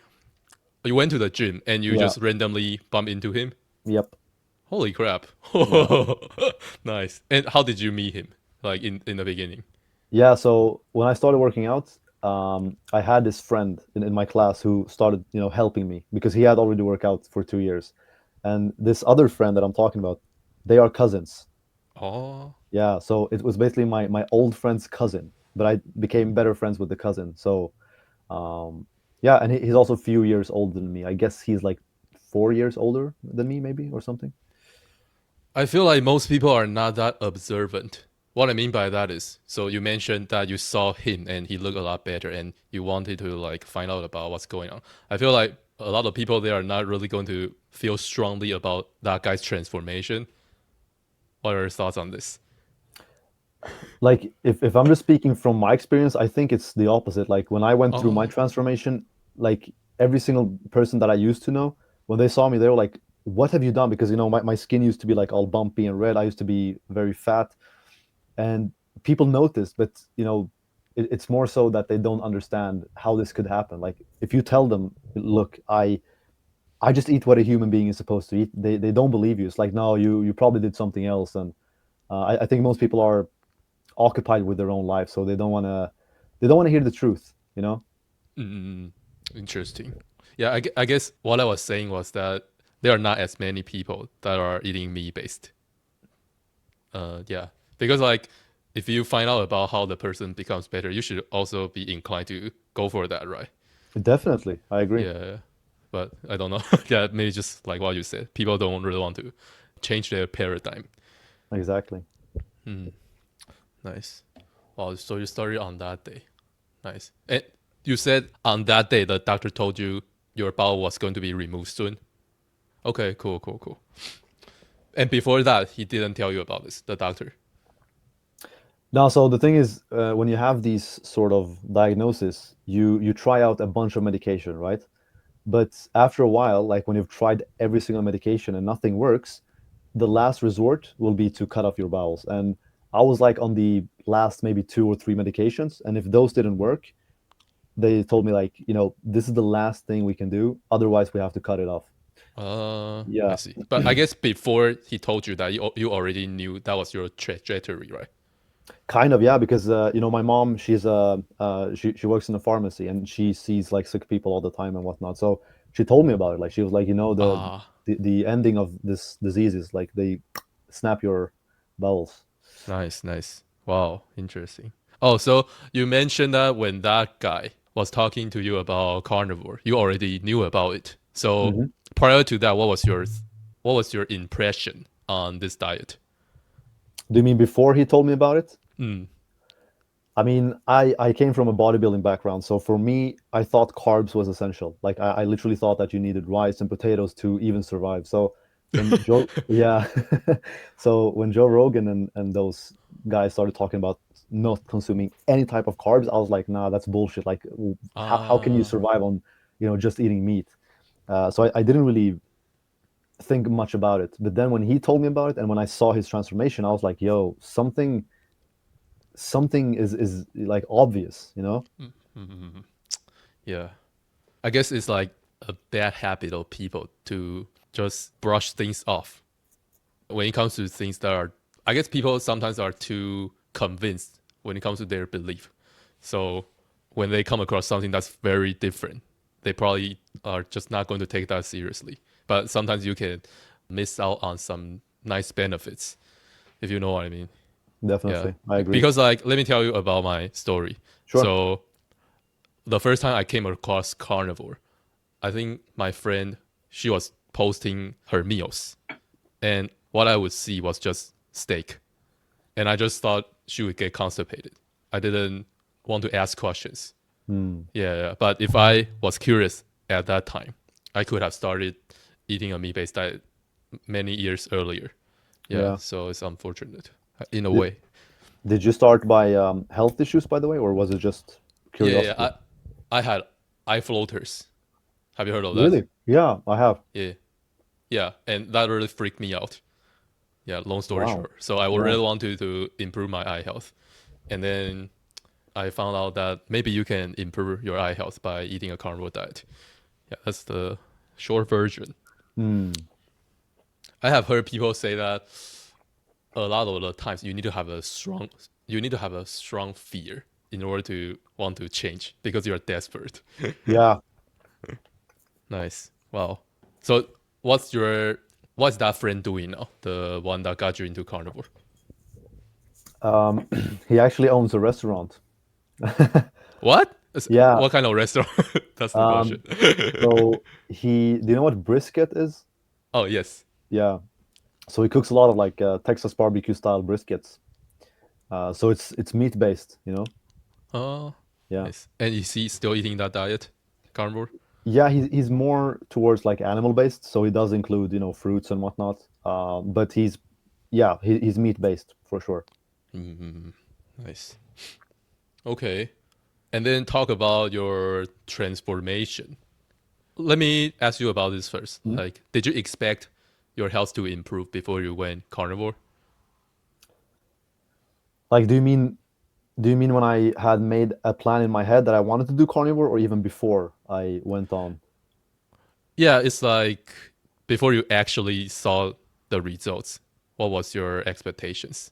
you went to the gym and you
Yeah.
just randomly bump into him?
Yep.
Holy crap!
Yeah.
Nice. And how did you meet him? Like in the beginning?
Yeah. So when I started working out, I had this friend in my class who started, you know, helping me because he had already worked out for 2 years. And this other friend that I'm talking about, they are cousins.
Oh,
Yeah. So it was basically my old friend's cousin, but I became better friends with the cousin. So yeah, and he's also a few years older than me. I guess he's like 4 years older than me, maybe, or something.
I feel like most people are not that observant. What I mean by that is, so you mentioned that you saw him and he looked a lot better, and you wanted to like find out about what's going on. I feel like a lot of people they are not really going to feel strongly about that guy's transformation. What are your thoughts on this?
Like if I'm just speaking from my experience, I think it's the opposite. Like when I went through my
Oh,
transformation, like every single person that I used to know, when they saw me, they were like, "What have you done?" Because you know my skin used to be like all bumpy and red. I used to be very fat, and people noticed. But you know, it's more so that they don't understand how this could happen. Like if you tell them, "Look, I just eat what a human being is supposed to eat," they don't believe you. It's like, "No, you probably did something else." And I think most people are occupied with their own life, so they don't want to hear the truth, you know.
mm, interesting. Yeah, I guess what I was saying was that there are not as many people that are eating meat based. Yeah, because like if you find out about how the person becomes better, you should also be inclined to go for that, right?
Definitely, I agree.
Yeah, but I don't know. Yeah, maybe just like what you said, people don't really want to change their paradigm.
Exactly.
Hmm, nice. Wow, so you started on that day. Nice. And you said on that day the doctor told you your bowel was going to be removed soon. Okay, cool, cool, cool. And before that, he didn't tell you about this, the doctor.
Now, so the thing is, when you have these sort of diagnosis, you try out a bunch of medication, right? But after a while, like when you've tried every single medication and nothing works, the last resort will be to cut off your bowels. And I was like on the last maybe two or three medications, and if those didn't work, they told me like, this is the last thing we can do. Otherwise, we have to cut it off.
I
Yeah,
see. But I guess before he told you that, you already knew that was your trajectory, right?
kind of. Yeah, because my mom, she works in a pharmacy and she sees like sick people all the time and whatnot. So she told me about it. Like she was like,
Ah,
the ending of this disease is like they snap your bowels.
nice, nice. Wow, interesting. Oh, so you mentioned that when that guy was talking to you about carnivore, you already knew about it. So
Hmm.
prior to that, what was your impression on this diet?
Do you mean before he told me about it?
Mm.
I mean, I came from a bodybuilding background, so for me, I thought carbs was essential. Like I literally thought that you needed rice and potatoes to even survive. So when Joe, yeah, so when Joe Rogan and those guys started talking about not consuming any type of carbs, I was like, nah, that's bullshit. Like, how can you
Ah,
survive on, just eating meat? So I didn't really think much about it. But then when he told me about it and when I saw his transformation, I was like, yo, something is like obvious.
mm, yeah. I guess it's like a bad habit of people to just brush things off when it comes to things that are. I guess people sometimes are too convinced when it comes to their belief. So when they come across something that's very different, they probably are just not going to take that seriously. But sometimes you can miss out on some nice benefits, if you know what I mean. Yeah.
Definitely, I agree.
Because, like, let me tell you about my story.
Sure.
So the first time I came across carnivore, I think my friend, she was posting her meals, and what I would see was just steak, and I just thought she would get constipated. I didn't want to ask questions.
Hmm.
Yeah, yeah. But if I was curious at that time, I could have started eating a meat-based diet many years earlier. Yeah,
Yeah.
so it's unfortunate in a
Did,
way.
did you start by health issues, by the way, or was it just
Yeah, yeah.
curiosity?
I had eye floaters. Have you heard of that?
Really? Yeah, I have.
Yeah, yeah, and that really freaked me out. Yeah, long story
Wow.
short. So I would
Yeah.
really want to improve my eye health. And then I found out that maybe you can improve your eye health by eating a carnivore diet. Yeah, that's the short version.
Hmm.
I have heard people say that a lot of the times you need to have a strong fear in order to want to change because you're desperate.
Yeah.
Nice. Wow. So what's that friend doing now? The one that got you into carnivore?
Um, he actually owns a restaurant.
What?
Yeah.
What kind of restaurant? That's the question.
Um, so do you know what brisket is?
Oh yes.
Yeah. So he cooks a lot of like Texas barbecue style briskets. So it's meat based.
Oh,
Yeah.
nice. And is he still eating that diet, carnivore?
Yeah, he's more towards like animal based, so he does include fruits and whatnot. But he's meat based for sure.
Mm, nice. Okay. And then talk about your transformation. Let me ask you about this first.
Mhm.
Like, did you expect your health to improve before you went carnivore?
Like, do you mean when I had made a plan in my head that I wanted to do carnivore, or even before I went on?
Yeah, it's like before you actually saw the results. What was your expectations?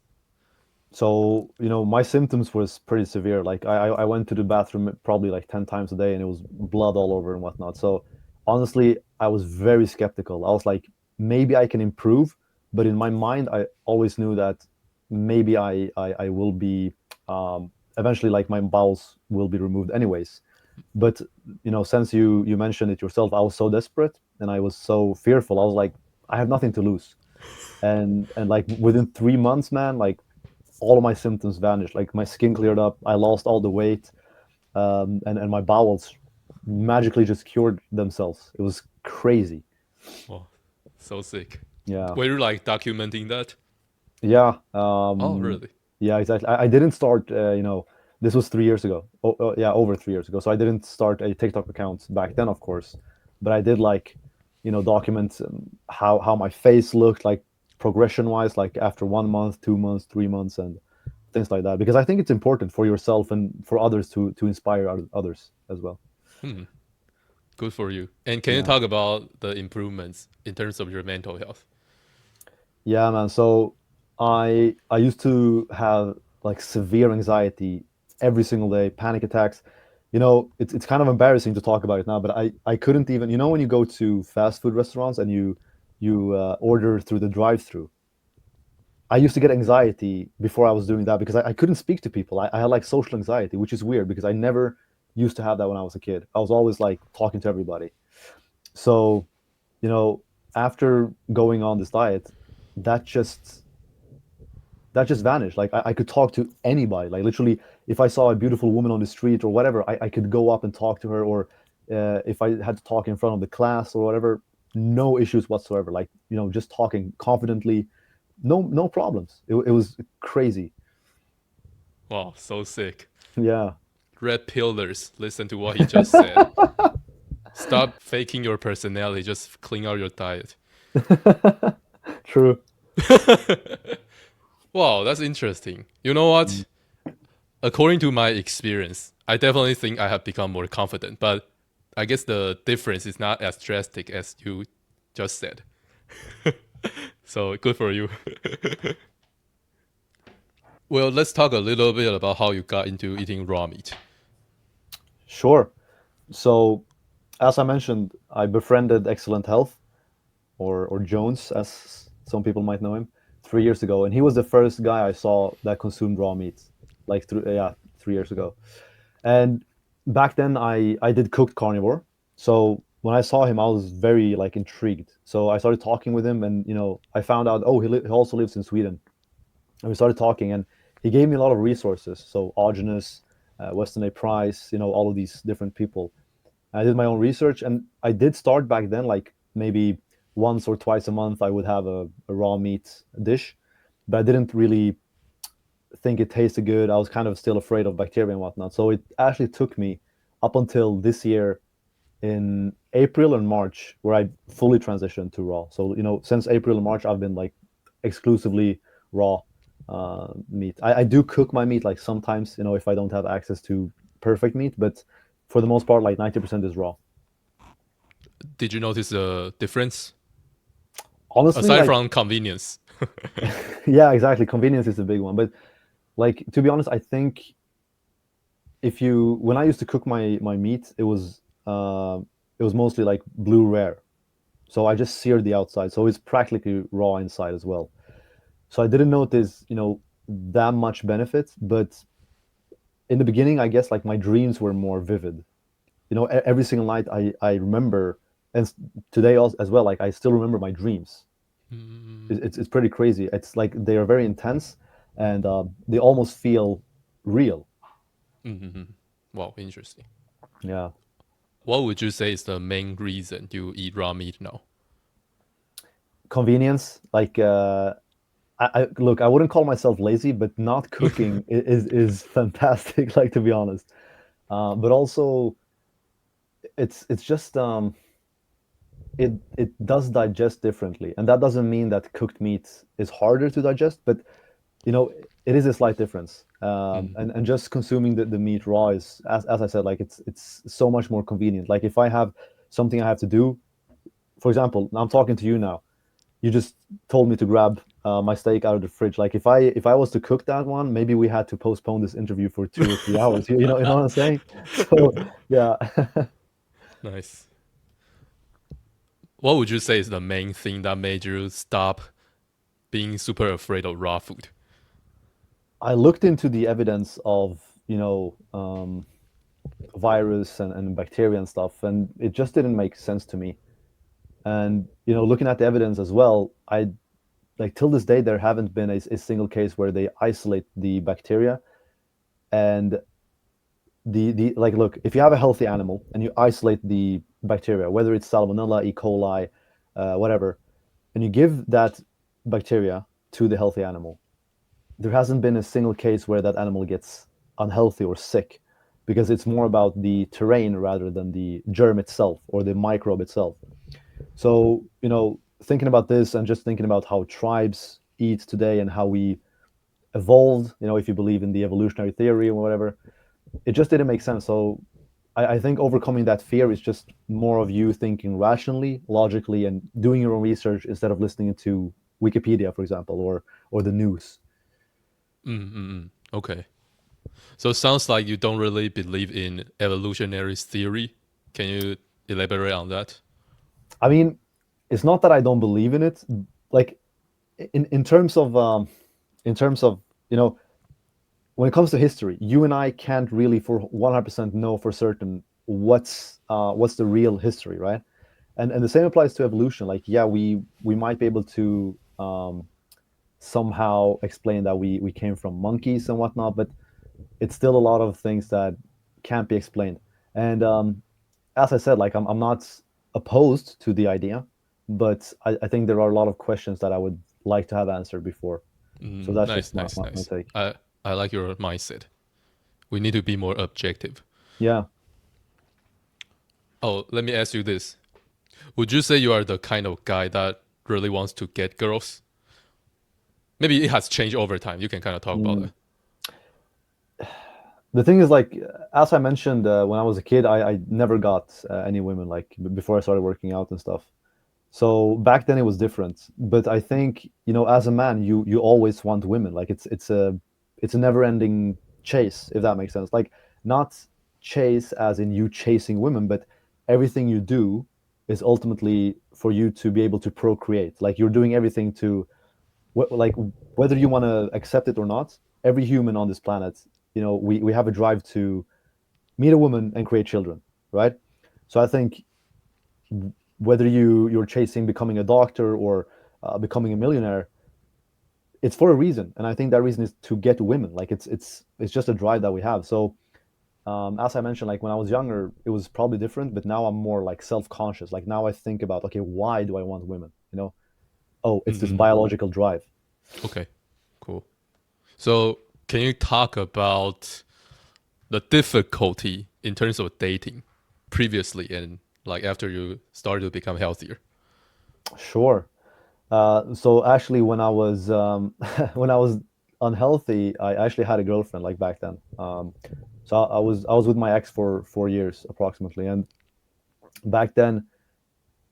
So my symptoms was pretty severe. Like I went to the bathroom probably like 10 times a day, and it was blood all over and whatnot. So honestly, I was very skeptical. I was like, maybe I can improve, but in my mind, I always knew that maybe I will be eventually, like, my bowels will be removed anyways. But since you mentioned it yourself, I was so desperate and I was so fearful. I was like, I have nothing to lose, and like within 3 months, man, like all of my symptoms vanished. Like my skin cleared up, I lost all the weight, and my bowels magically just cured themselves. It was crazy.
Oh, so sick.
Yeah,
Were you like documenting that?
yeah,
Oh, really?
yeah, exactly. I didn't start. This was 3 years ago. Yeah, over 3 years ago. So I didn't start a TikTok account back then, of course, but I did like, document how my face looked like progression wise, like after 1 month, 2 months, 3 months, and things like that, because I think it's important for yourself and for others to inspire others as well.
Hmm, good for you. And can you
Yeah.
talk about the improvements in terms of your mental health?
Yeah, man. So I used to have like severe anxiety every single day, panic attacks. It's kind of embarrassing to talk about it now, but I couldn't even, when you go to fast food restaurants and you order through the drive-through. I used to get anxiety before I was doing that because I couldn't speak to people. I had like social anxiety, which is weird because I never used to have that when I was a kid. I was always like talking to everybody. So, you know, after going on this diet, that just that just vanished. Like I could talk to anybody. Like literally, if I saw a beautiful woman on the street or whatever, I could go up and talk to her. Or if I had to talk in front of the class or whatever, no issues whatsoever. Like just talking confidently, no problems. It was crazy.
Wow, so sick.
Yeah.
Red pillars, listen to what he just said. Stop faking your personality, just clean out your diet.
True.
Wow, that's interesting. You know what?
Mm.
According to my experience, I definitely think I have become more confident, but I guess the difference is not as drastic as you just said. So good for you. Well, let's talk a little bit about how you got into eating raw meat.
Sure. So, as I mentioned, I befriended Excellent Health, or Jones, as some people might know him, 3 years ago, and he was the first guy I saw that consumed raw meat, like 3 years ago. And back then, I did cooked carnivore. So when I saw him, I was very like intrigued. So I started talking with him, and I found out, oh, he also lives in Sweden, and we started talking, and he gave me a lot of resources. So Augenus, Weston A. Price, all of these different people. I did my own research, and I did start back then, like maybe once or twice a month, I would have a raw meat dish, but I didn't really think it tasted good. I was kind of still afraid of bacteria and whatnot. So it actually took me up until this year in April and March where I fully transitioned to raw. So, since April and March, I've been like exclusively raw meat. I do cook my meat like sometimes, if I don't have access to perfect meat, but for the most part, like 90% is raw.
Did you notice a difference
Honestly,
aside
like,
from convenience?
yeah, exactly. Convenience is a big one. But like, to be honest, I think when I used to cook my meat, it was mostly like blue rare. So I just seared the outside. So it's practically raw inside as well. So I didn't notice, that much benefit. But in the beginning, I guess like my dreams were more vivid. Every single night I remember, and today also as well, like I still remember my dreams.
Mm,
It's pretty crazy. It's like they are very intense, and they almost feel real.
mm-hmm. Wow, interesting.
Yeah.
What would you say is the main reason you eat raw meat now?
Convenience, like look, I wouldn't call myself lazy, but not cooking is fantastic. Like, to be honest, but also it's just it does digest differently, and that doesn't mean that cooked meat is harder to digest, but you know it is a slight difference.
Mm,
And just consuming the meat raw is, as I said, like it's so much more convenient. Like if I have something I have to do, for example, I'm talking to you now, you just told me to grab my steak out of the fridge. Like if I was to cook that one, maybe we had to postpone this interview for 2 or 3 hours. You know what I'm saying? So yeah.
nice. What would you say is the main thing that made you stop being super afraid of raw food?
I looked into the evidence of virus and bacteria and stuff, and it just didn't make sense to me. And looking at the evidence as well, I like till this day there haven't been a single case where they isolate the bacteria. And the like, look, if you have a healthy animal and you isolate the bacteria, whether it's salmonella, E. coli, whatever, and you give that bacteria to the healthy animal, there hasn't been a single case where that animal gets unhealthy or sick, because it's more about the terrain rather than the germ itself or the microbe itself. So thinking about this and just thinking about how tribes eat today and how we evolved, if you believe in the evolutionary theory or whatever. It just didn't make sense. So I think overcoming that fear is just more of you thinking rationally, logically, and doing your own research instead of listening to Wikipedia, for example, or the news.
Okay. So it sounds like you don't really believe in evolutionary theory. Can you elaborate on that?
I mean, it's not that I don't believe in it. Like in terms of in terms of you know when it comes to history, you and I can't really for 100% know for certain what's the real history, right? And the same applies to evolution. Like, yeah, we might be able to somehow explain that we came from monkeys and whatnot, but it's still a lot of things that can't be explained. And as I said, like I'm not opposed to the idea, but I think there are a lot of questions that I would like to have answered before. So that's
Nice,
just
nice,
my
nice.
take.
I like your mindset. We need to be more objective.
Yeah,
Oh, let me ask you this. Would you say you are the kind of guy that really wants to get girls? Maybe it has changed over time. You can kind of talk about
mm.
that.
The thing is, like, as I mentioned, when I was a kid, I never got any women, like before I started working out and stuff. So back then it was different. But I think, as a man, you always want women. Like it's a never ending chase, if that makes sense. Like, not chase as in you chasing women, but everything you do is ultimately for you to be able to procreate. Like, you're doing everything to like, whether you want to accept it or not, every human on this planet, we have a drive to meet a woman and create children, right? So I think whether you're chasing becoming a doctor or becoming a millionaire, it's for a reason, and I think that reason is to get women. Like, it's just a drive that we have. So as I mentioned, like when I was younger, it was probably different, but now I'm more like self-conscious. Like, now I think about, okay, why do I want women? Oh, it's this biological drive.
Okay, cool. So, can you talk about the difficulty in terms of dating previously and like after you started to become healthier?
Sure. So actually, when I was when I was unhealthy, I actually had a girlfriend, like, back then. So I was with my ex for 4 years approximately, and back then,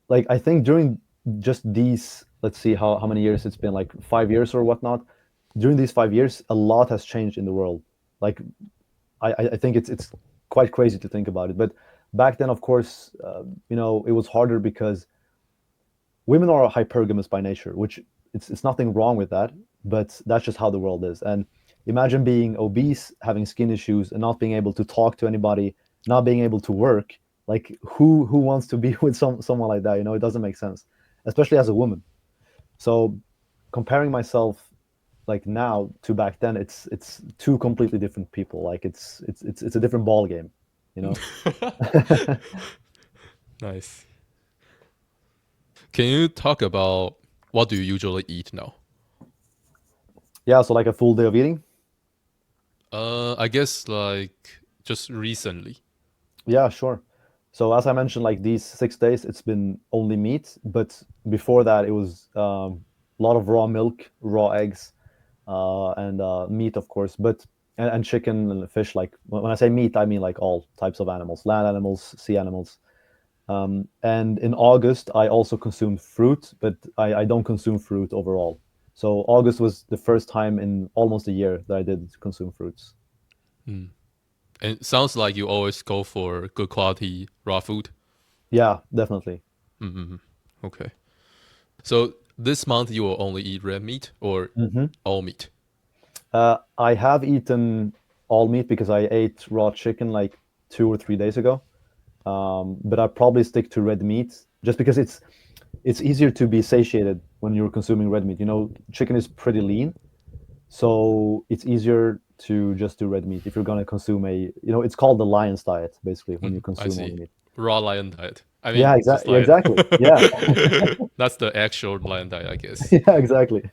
like, I think during just these, let's see how many years it's been, like 5 years or whatnot. During these 5 years, a lot has changed in the world. Like, I think it's quite crazy to think about it. But back then, of course, it was harder because women are hypergamous by nature, which it's nothing wrong with that, but that's just how the world is. And imagine being obese, having skin issues, and not being able to talk to anybody, not being able to work. Like, who wants to be with someone like that? It doesn't make sense, especially as a woman. So comparing myself, like, now to back then, it's two completely different people. Like, it's a different ball game, you know.
Nice. Can you talk about what do you usually eat now?
Yeah, so like a full day of eating.
I guess like just recently.
Yeah, sure. So as I mentioned, like these 6 days, it's been only meat, but before that, it was a lot of raw milk, raw eggs, and meat, of course, but and chicken and fish. Like, when I say meat, I mean like all types of animals, land animals, sea animals. And in August, I also consumed fruit, but I don't consume fruit overall. So August was the first time in almost a year that I did consume fruits.
And it sounds like you always go for good quality raw food.
Yeah, definitely.
Okay. So this month you will only eat red meat or
Hmm.
all meat?
I have eaten all meat because I ate raw chicken like 2 or 3 days ago. But I probably stick to red meat just because it's easier to be satiated when you're consuming red meat. Chicken is pretty lean, so it's easier to just do red meat if you're gonna consume it's called the lion's diet, basically, when you
I
consume only
see.
meat.
Raw lion diet. I
Yeah,
mean, just
exactly.
lion.
Exactly. Yeah.
That's the actual lion diet, I guess.
Yeah, exactly.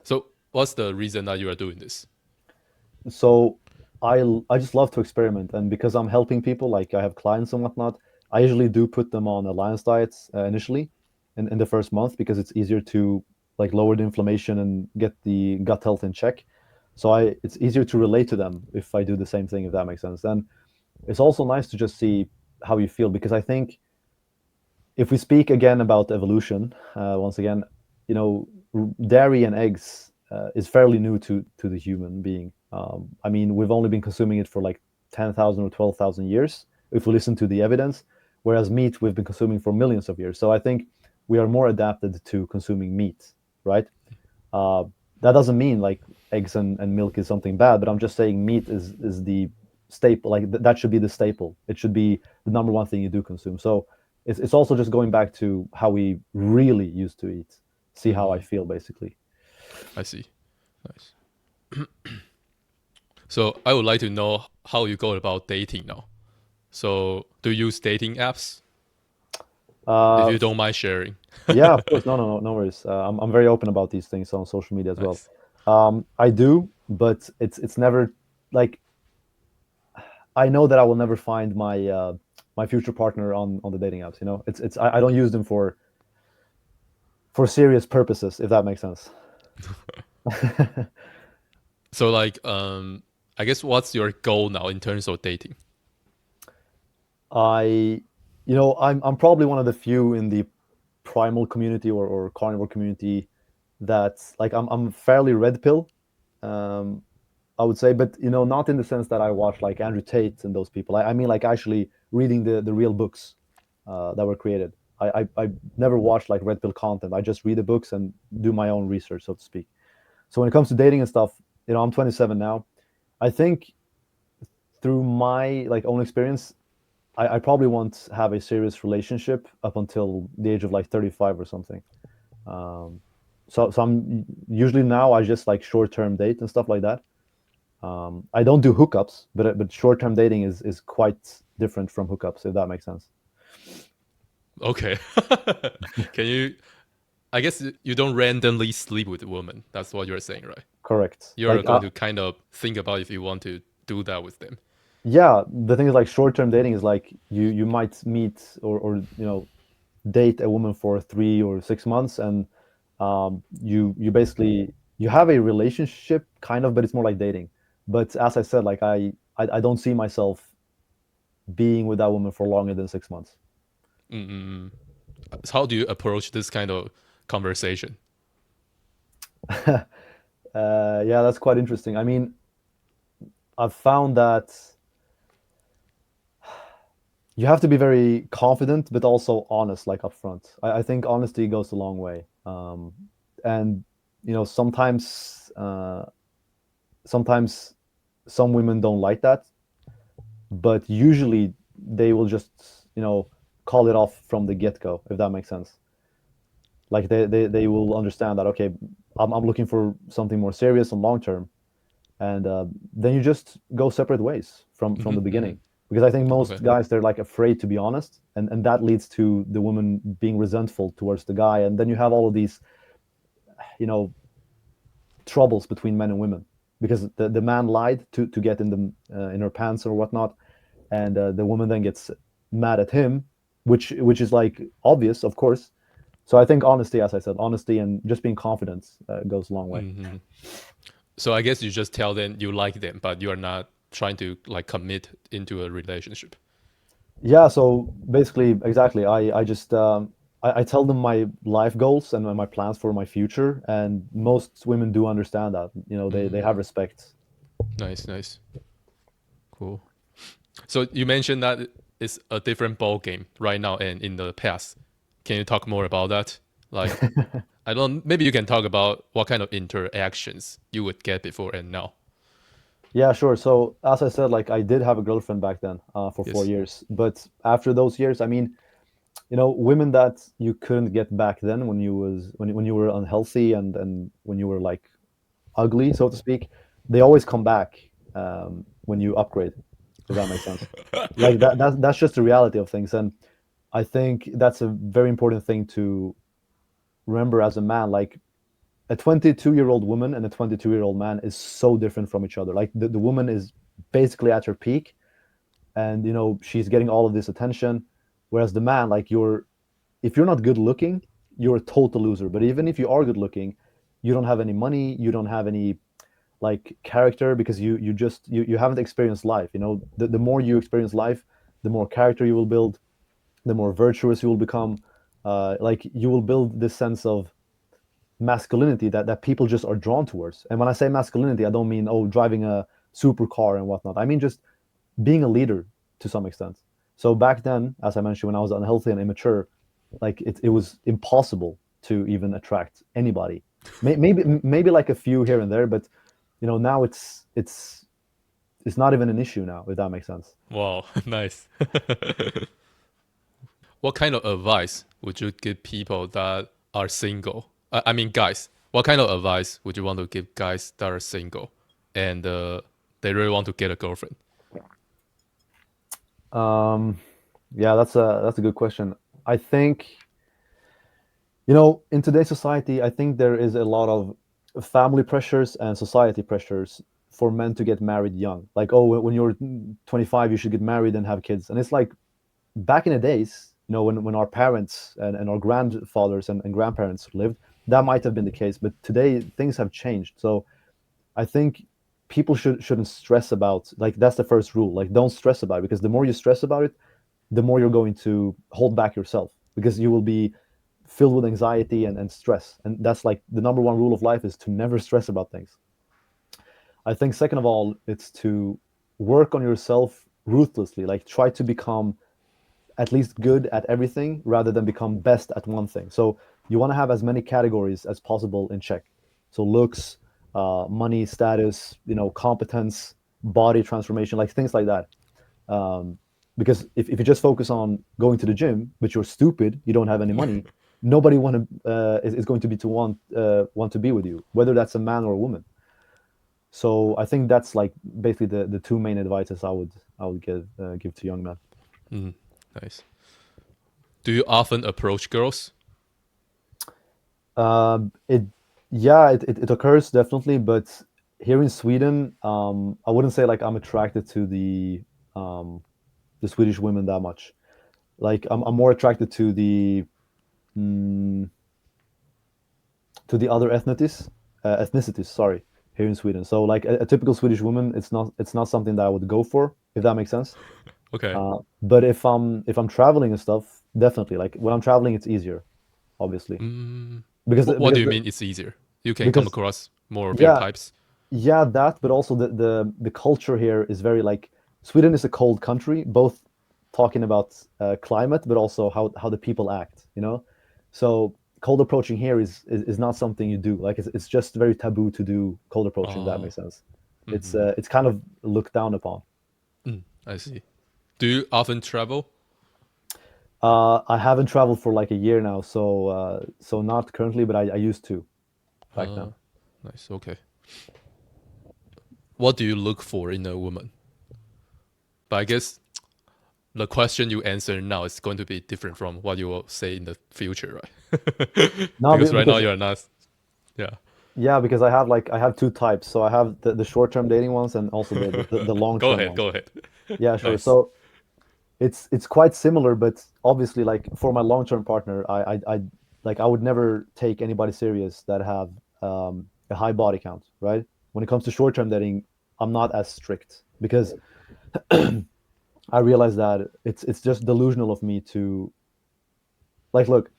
So what's the reason that you are doing this?
So I just love to experiment, and because I'm helping people, like I have clients and whatnot, I usually do put them on a Alliance diet initially in the first month because it's easier to like lower the inflammation and get the gut health in check. So it's easier to relate to them if I do the same thing, if that makes sense. And it's also nice to just see how you feel, because I think if we speak again about evolution, once again, you know, dairy and eggs is fairly new to the human being. I mean, we've only been consuming it for like 10,000 or 12,000 years, if we listen to the evidence, whereas meat we've been consuming for millions of years. So I think we are more adapted to consuming meat, right? Uh, that doesn't mean like eggs and milk is something bad, but I'm just saying meat is the staple. Like that should be the staple. It should be the number one thing you do consume. So it's also just going back to how we really used to eat. See how I feel, basically.
I see. Nice. So I would like to know how you go about dating now. So do you use dating apps? If
Uh,
you don't mind sharing.
yeah, of course. No, no, no, no worries. I'm very open about these things on social media as well.
Nice.
I do, but it's never like I know that I will never find my future partner on the dating apps. You know, I don't use them for serious purposes, if that makes sense.
So like I guess what's your goal now in terms of dating?
I, you know, I'm probably one of the few in the primal community or carnivore community that's like I'm fairly red pill, um, I would say, but you know, not in the sense that I watch like Andrew Tate and those people. I mean, like actually reading the real books that were created. I never watched like red pill content. I just read the books and do my own research, so to speak. So when it comes to dating and stuff, you know, I'm 27 now. I think through my like own experience, I probably won't have a serious relationship up until the age of like 35 or something. Um, so I'm usually now I just like short term date and stuff like that. I don't do hookups, but short term dating is quite different from hookups, if that makes sense.
Okay. Can you I guess you don't randomly sleep with a woman. That's what you're saying, right?
Correct.
You're
Like
going to kind of think about if you want to do that with them.
yeah, the thing is like short term dating is like you might meet or you know date a woman for 3 or 6 months, and you basically you have a relationship kind of, but it's more like dating. But as I said, like I don't see myself being with that woman for longer than 6 months.
Mm-mm. So how do you approach this kind of conversation?
Yeah, that's quite interesting. I mean, I've found that you have to be very confident, but also honest, like upfront. I think honesty goes a long way. And you know, sometimes some women don't like that, but usually they will just you know call it off from the get go, if that makes sense. Like they will understand that okay, I'm looking for something more serious and long term, and then you just go separate ways from the beginning. Because I think
Okay.
most guys they're like afraid to be honest, and that leads to the woman being resentful towards the guy, and then you have all of these you know troubles between men and women because the man lied to get in her pants or whatnot, and the woman then gets mad at him, which is like obvious, of course. So I think honesty, as I said, honesty and just being confident goes a long way.
So I guess you just tell them you like them, but you are not trying to like commit into a relationship.
Yeah, so basically, exactly. I just I tell them my life goals and my plans for my future, and most women do understand that. You know, they have respect.
Nice, nice, cool. So you mentioned that it's a different ball game right now and in the past. Can you talk more about that? Like, I don't. Maybe you can talk about what kind of interactions you would get before and now.
Yeah, sure. So as I said, like I did have a girlfriend back then for four
Yes.
years, but after those years, I mean, you know, women that you couldn't get back then when when you were unhealthy and when you were like ugly, so to speak, they always come back when you upgrade, if that makes sense. Like that's just the reality of things, and I think that's a very important thing to remember as a man. Like a 22-year-old woman and a 22-year-old man is so different from each other. Like the woman is basically at her peak, and you know she's getting all of this attention, whereas the man, like you're if you're not good looking, you're a total loser. But even if you are good looking, you don't have any money, you don't have any like character, because you haven't experienced life. The more you experience life, the more character you will build, the more virtuous you will become. Like you will build this sense of masculinity that people just are drawn towards. And when I say masculinity, I don't mean, oh, driving a supercar and whatnot. I mean just being a leader to some extent. So back then, as I mentioned, when I was unhealthy and immature, like it was impossible to even attract anybody. Maybe like a few here and there, but now it's not even an issue now, if that makes sense.
Wow, nice. What kind of advice would you give people that are single? I mean, guys. What kind of advice would you want to give guys that are single and they really want to get a girlfriend?
Um, yeah, that's a good question. I think, in today's society, I think there is a lot of family pressures and society pressures for men to get married young. Like, oh, when you're 25, you should get married and have kids. And it's like back in the days, when our parents and our grandfathers and grandparents lived, that might have been the case. But today, things have changed. So I think people shouldn't stress about, like, that's the first rule. Like, don't stress about it, because the more you stress about it, the more you're going to hold back yourself, because you will be filled with anxiety and stress. And that's like the number one rule of life, is to never stress about things. I think second of all, it's to work on yourself ruthlessly. Like, try to become at least good at everything rather than become best at one thing. So you want to have as many categories as possible in check. So looks, money, status, competence, body transformation, like things like that. Um, because if you just focus on going to the gym, but you're stupid, you don't have any money, nobody is going to be to want to be with you, whether that's a man or a woman. So I think that's like basically the two main advices I would give to young men.
Mm, nice. Do you often approach girls?
It Yeah, it occurs definitely, but here in Sweden, I wouldn't say like I'm attracted to um the Swedish women that much. Like I'm more attracted mm, to the other ethnicities, sorry, here in Sweden. So like a typical Swedish woman, it's not something that I would go for, if that makes sense.
Okay.
But if I'm traveling and stuff, definitely. Like when I'm traveling, it's easier, obviously,
Mm,
because
what do you mean it's easier? You can come
because
across more of your
yeah,
types.
yeah, that, but also the culture here is very like, Sweden is a cold country, both talking about climate, but also how the people act. So cold approaching here is not something you do. Like it's just very taboo to do cold approaching. If that
Oh,
makes sense. It's
mm-hmm.
it's kind of looked down upon.
I see. Do you often travel?
I haven't traveled for like a year now, so not currently, but I used to back
Uh,
then.
nice. Okay. What do you look for in a woman? But I guess the question you answer now is going to be different from what you will say in the future, right?
No,
Because right now
because
you're not. Yeah.
yeah, because I have two types. So I have the short-term dating ones, and also the
Go
long-term
ahead.
ones.
Go ahead.
Yeah, sure.
Nice.
So it's quite similar, but obviously, like for my long-term partner, I would never take anybody serious that have a high body count, right? When it comes to short-term dating, I'm not as strict, because I realize that it's just delusional of me to, like, look,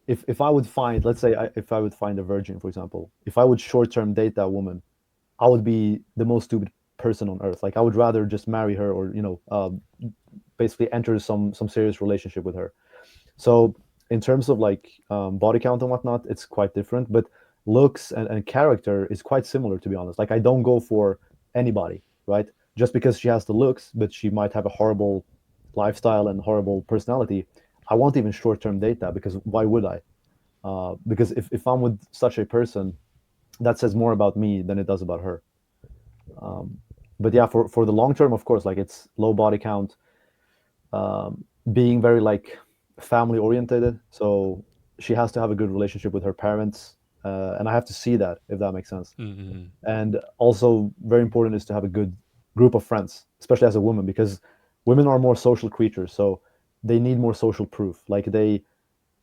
if I would find, let's say, if I would find a virgin, for example, if I would short-term date that woman, I would be the most stupid person on earth. Like I would rather just marry her, or basically enter some serious relationship with her. So in terms of like body count and whatnot, it's quite different. But looks and character is quite similar, to be honest. Like I don't go for anybody, right? Just because she has the looks, but she might have a horrible lifestyle and horrible personality. I won't even short-term date that, because why would I? Because if I'm with such a person, that says more about me than it does about her. But yeah, for the long term, of course, like it's low body count, being very like family orientated. So she has to have a good relationship with her parents, and I have to see that, if that makes sense.
Mm-hmm.
And also very important is to have a good group of friends, especially as a woman, because women are more social creatures. So they need more social proof. Like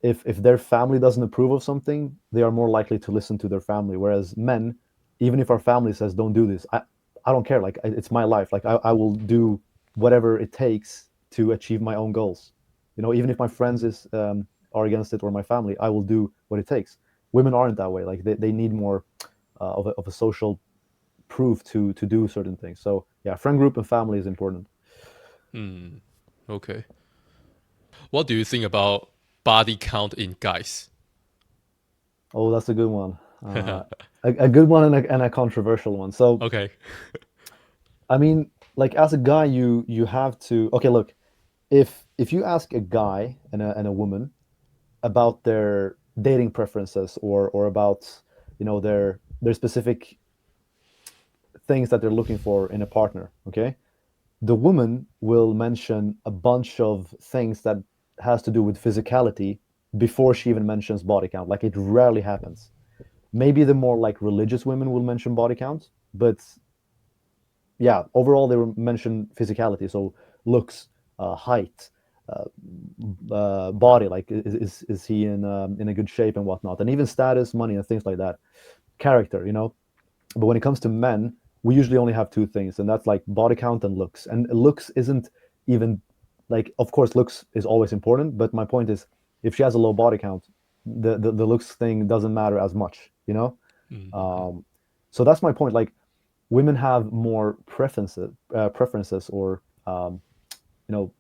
if their family doesn't approve of something, they are more likely to listen to their family. Whereas men, even if our family says don't do this, I don't care. Like it's my life. Like I will do whatever it takes to achieve my own goals. You know, even if my friends are against it or my family, I will do what it takes. Women aren't that way. Like they need more of a social proof to do certain things. So yeah, friend group and family is important.
Hmm. Okay. What do you think about body count in guys?
Oh, that's a good one. A good one and a controversial one. So
Okay.
I mean, like as a guy, you have to. Okay, look, if you ask a guy and a woman about their dating preferences or about their specific things that they're looking for in a partner, okay, the woman will mention a bunch of things that has to do with physicality before she even mentions body count. Like it rarely happens. Maybe the more like religious women will mention body count, but yeah, overall they will mention physicality. So looks, height, uh, body. Like is he in a good shape and whatnot, and even status, money, and things like that. Character, you know. But when it comes to men, we usually only have two things, and that's like body count and looks. And looks isn't even like, of course, looks is always important. But my point is, if she has a low body count, the looks thing doesn't matter as much, you know.
Mm-hmm.
Um, so that's my point. Like women have more preferences or you know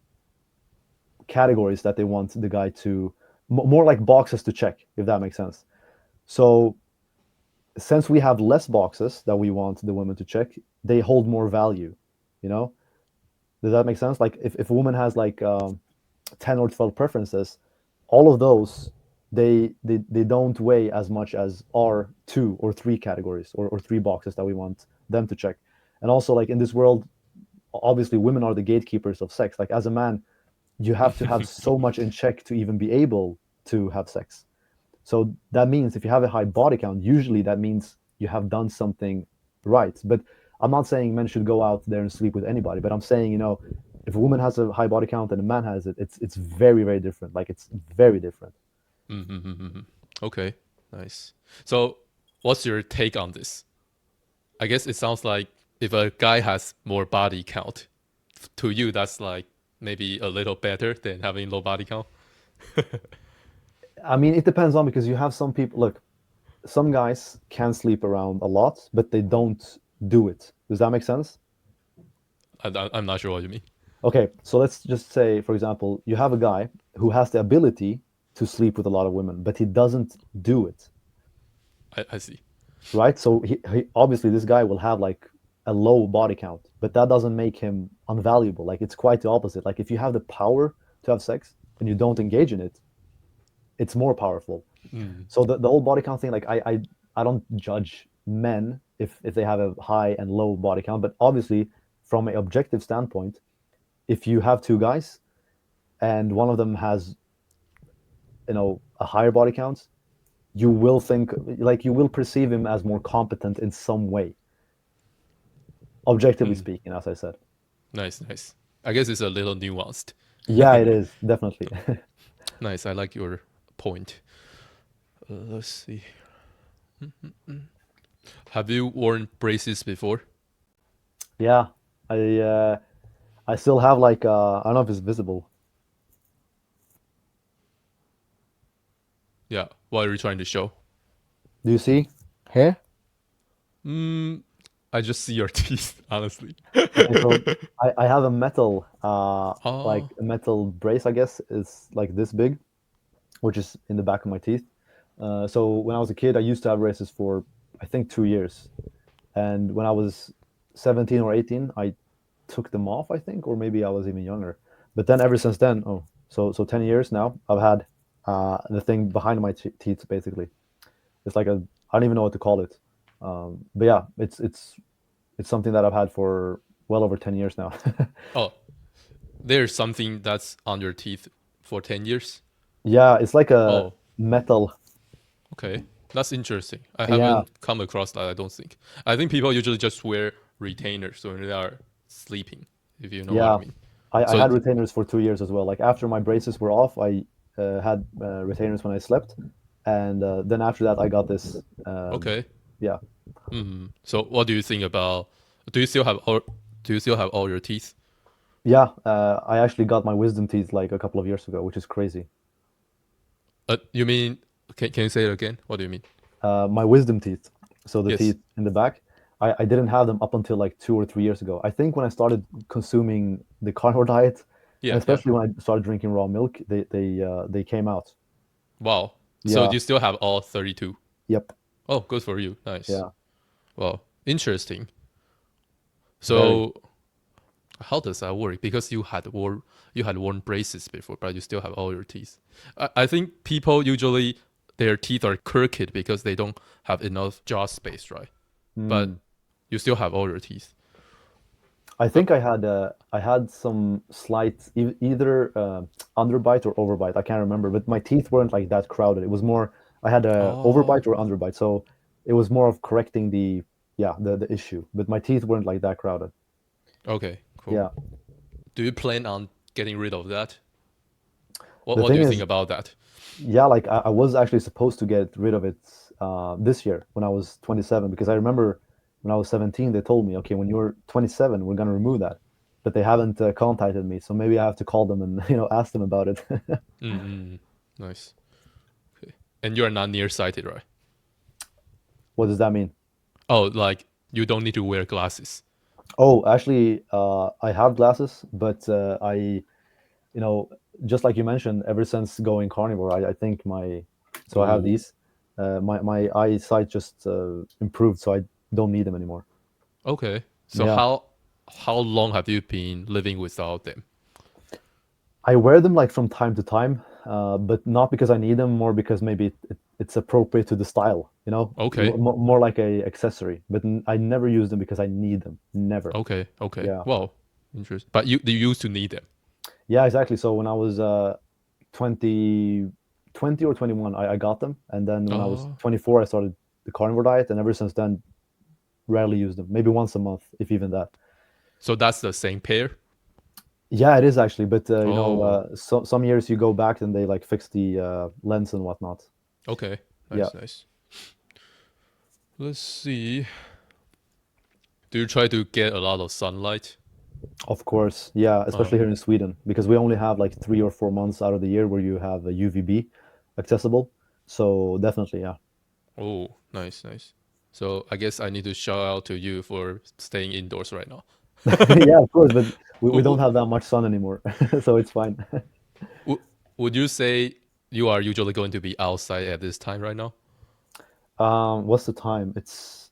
categories that they want the guy to more like boxes to check, if that makes sense. So since we have less boxes that we want the women to check, they hold more value. You know, does that make sense? Like if a woman has like 10 or 12 preferences, all of those they don't weigh as much as our two or three categories or three boxes that we want them to check. And also like in this world, obviously women are the gatekeepers of sex. Like as a man, you have to have so much in check to even be able to have sex. So that means if you have a high body count, usually that means you have done something right. But I'm not saying men should go out there and sleep with anybody, but I'm saying, if a woman has a high body count and a man has it, it's very, very different. Like it's very different.
Mm-hmm. Okay. Nice. So, what's your take on this? I guess it sounds like if a guy has more body count, to you that's like maybe a little better than having low body count.
I mean, it depends on because you have some people, look, some guys can sleep around a lot, but they don't do it. Does that make sense?
I'm not sure what you mean.
Okay, so let's just say, for example, you have a guy who has the ability to sleep with a lot of women, but he doesn't do it,
I see.
right? So he obviously this guy will have like a low body count, but that doesn't make him unvaluable. Like it's quite the opposite. Like if you have the power to have sex and you don't engage in it, it's more powerful.
Mm.
So the whole body count thing, like I don't judge men if they have a high and low body count, but obviously from an objective standpoint, if you have two guys and one of them has a higher body count, you will think like you will perceive him as more competent in some way, objectively
Mm.
speaking, as I said.
Nice, nice. I guess it's a little nuanced.
Yeah, it is definitely.
Nice. I like your point. Let's see. Have you worn braces before?
Yeah, I uh, I still have like I don't know if it's visible.
Yeah. What are you trying to show?
Do you see here?
Mm, I just see your teeth, honestly.
Okay, so I have a metal like
Oh,
a metal brace, I guess, is like this big, which is in the back of my teeth. So when I was a kid, I used to have braces for I think 2 years, and when I was 17 or 18, I took them off, I think, or maybe I was even younger. But then ever since then, so 10 years now, I've had the thing behind my teeth basically. It's like a I don't even know what to call it. But yeah, it's something that I've had for well over 10 years now.
oh, there's something that's on your teeth for 10 years?
Yeah, it's like a
Oh,
metal.
okay. That's interesting. I
Yeah,
haven't come across that, I don't think. I think people usually just wear retainers when they are sleeping, if you know what I
yeah.
mean.
I
So,
had retainers for 2 years as well. Like after my braces were off, I had retainers when I slept, and then after that I got this.
Okay.
Yeah,
So what do you think about? Do you still have all? Do you still have all your teeth?
yeah. I actually got my wisdom teeth like a couple of years ago, which is crazy.
You mean? Can you say it again? What do you mean?
My wisdom teeth, so the
Yes.
teeth in the back, I didn't have them up until like 2 or 3 years ago. I think when I started consuming the carnivore diet, and
Yeah. Yeah.
especially when I started drinking raw milk, they came out.
Wow. So
Yeah.
you still have all 32.
Yep.
Oh, good for you. Nice.
Yeah.
Wow. Interesting.
Very.
So how does that work? Because you had worn braces before, but you still have all your teeth. I think people usually their teeth are crooked because they don't have enough jaw space, right? But
Mm.
you still have all your teeth.
I
Uh,
think I had some slight either underbite or overbite. I can't remember, but my teeth weren't like that crowded. It was more I had a
oh,
overbite or underbite, so it was more of correcting the yeah the issue. But my teeth weren't like that crowded.
okay, cool.
Yeah.
Do you plan on getting rid of that?
The
What do
thing
you think
is,
about that?
yeah, like I was actually supposed to get rid of it this year when I was 27 because I remember when I was 17 they told me, okay, when you're 27 we're gonna remove that, but they haven't contacted me, so maybe I have to call them and ask them about it.
Mm-mm. Nice. Okay. And you're not nearsighted, right?
What does that mean?
Oh, like you don't need to wear glasses.
Oh, actually, I have glasses, but you know, just like you mentioned, ever since going carnivore, I think so I have
Oh,
these. My eyesight just improved, so I don't need them anymore.
okay. So
Yeah.
how long have you been living without them?
I wear them like from time to time, but not because I need them, more because maybe it's appropriate to the style,
Okay,
more like a accessory. But I never use them because I need them. Never.
okay.
Yeah.
Wow, interesting. But you used to need them.
Yeah, exactly. So when I was 20, 20 or 21, I got them. And then when I was
Oh,
24, I started the carnivore diet. And ever since then, rarely use them. Maybe once a month, if even that.
so that's the same pair.
Yeah, it is actually. But,
Oh,
some years you go back and they like fix the lens and whatnot.
okay.
Yeah.
Nice, nice. Let's see. Do you try to get a lot of sunlight?
Of course, yeah, especially
Oh,
here in Sweden, because we only have like 3 or 4 months out of the year where you have a UVB accessible. So definitely, yeah.
oh, nice, nice. So I guess I need to shout out to you for staying indoors right now.
Yeah, of course, but we don't
W-
have that much sun anymore, so it's fine.
w- would you say you are usually going to be outside at this time right now?
What's the time? It's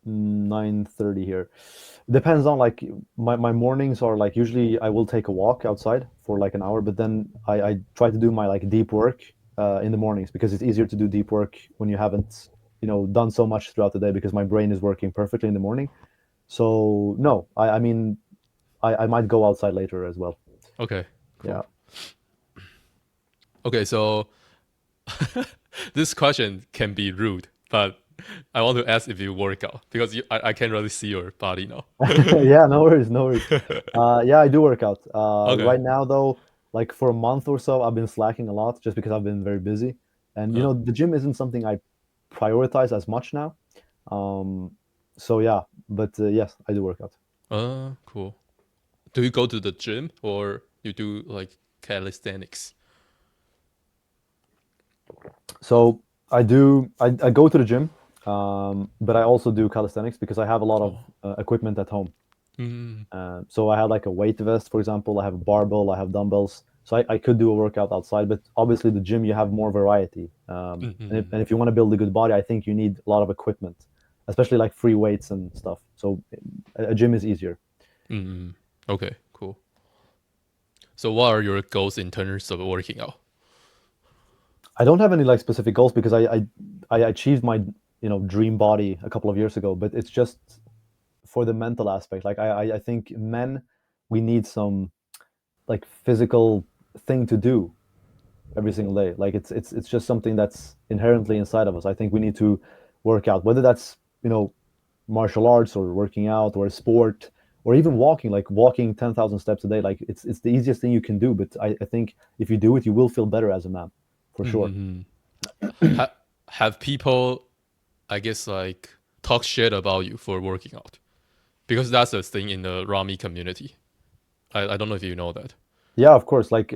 9:30 here. Depends on like my mornings are like usually I will take a walk outside for like an hour, but then I try to do my like deep work in the mornings because it's easier to do deep work when you haven't done so much throughout the day because my brain is working perfectly in the morning. So no, I mean I might go outside later as well.
Okay,
Yeah.
cool. Okay, so this question can be rude, but I want to ask if you work out because I can't really see your body now.
Yeah, no worries, no worries. Yeah, I do work out.
Okay.
Right now though, like for a month or so, I've been slacking a lot just because I've been very busy. And
Uh,
the gym isn't something I prioritize as much now. Um, so yeah, but yes, I do work out.
cool. Do you go to the gym or you do like calisthenics?
So I go to the gym, but I also do calisthenics because I have a lot of
Oh.
equipment at home.
Mm,
So I have like a weight vest, for example. I have a barbell. I have dumbbells. So I could do a workout outside, but obviously the gym you have more variety. And if you want to build a good body, I think you need a lot of equipment, especially like free weights and stuff. So a gym is easier.
okay, cool. So what are your goals in terms of working out?
I don't have any like specific goals because I achieved my dream body a couple of years ago, but it's just for the mental aspect. Like I think men we need some like physical thing to do every single day. Like it's just something that's inherently inside of us. I think we need to work out, whether that's martial arts or working out or a sport or even walking, like walking 10,000 steps a day. Like it's the easiest thing you can do, but I think if you do it, you will feel better as a man, for sure.
Mm-hmm. Have people, I guess, like talk shit about you for working out? Because that's a thing in the Rami community. I don't know if you know that.
Yeah, of course. Like,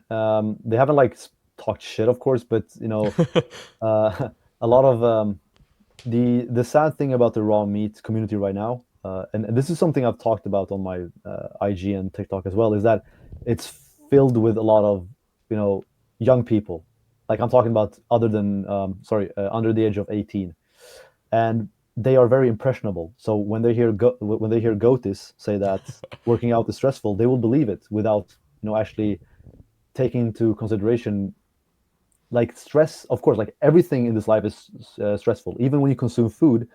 they haven't like talked shit, of course, but a lot of the sad thing about the raw meat community right now, and this is something I've talked about on my IG and TikTok as well, is that it's filled with a lot of you know young people. Like I'm talking about other than under the age of 18, and they are very impressionable. So when they hear Gotis say that working out is stressful, they will believe it without actually taking into consideration like stress. Of course, like everything in this life is stressful. Even when you consume food,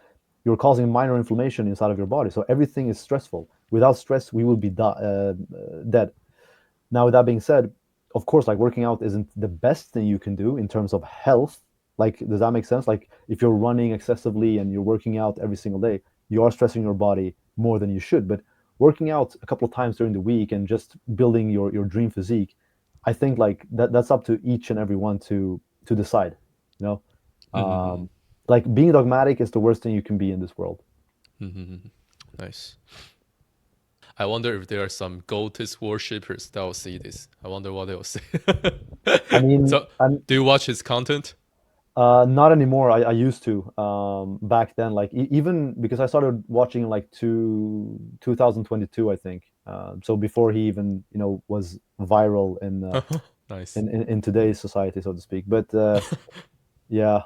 you're causing minor inflammation inside of your body, so everything is stressful. Without stress we will be dead. Now, with that being said, of course, like working out isn't the best thing you can do in terms of health. Like, does that make sense? Like, if you're running excessively and you're working out every single day, you are stressing your body more than you should. But working out a couple of times during the week and just building your dream physique, I think like that's up to each and every one to decide. You know,
Mm-hmm.
like being dogmatic is the worst thing you can be in this world.
Mm-hmm. Nice. I wonder if there are some goatess worshippers that will see this. I wonder what they'll say.
I mean,
So, do you watch his content?
not anymore. I used to back then, like even because I started watching like 2022, I think. So before he even was viral
Nice.
in today's society, so to speak. But yeah.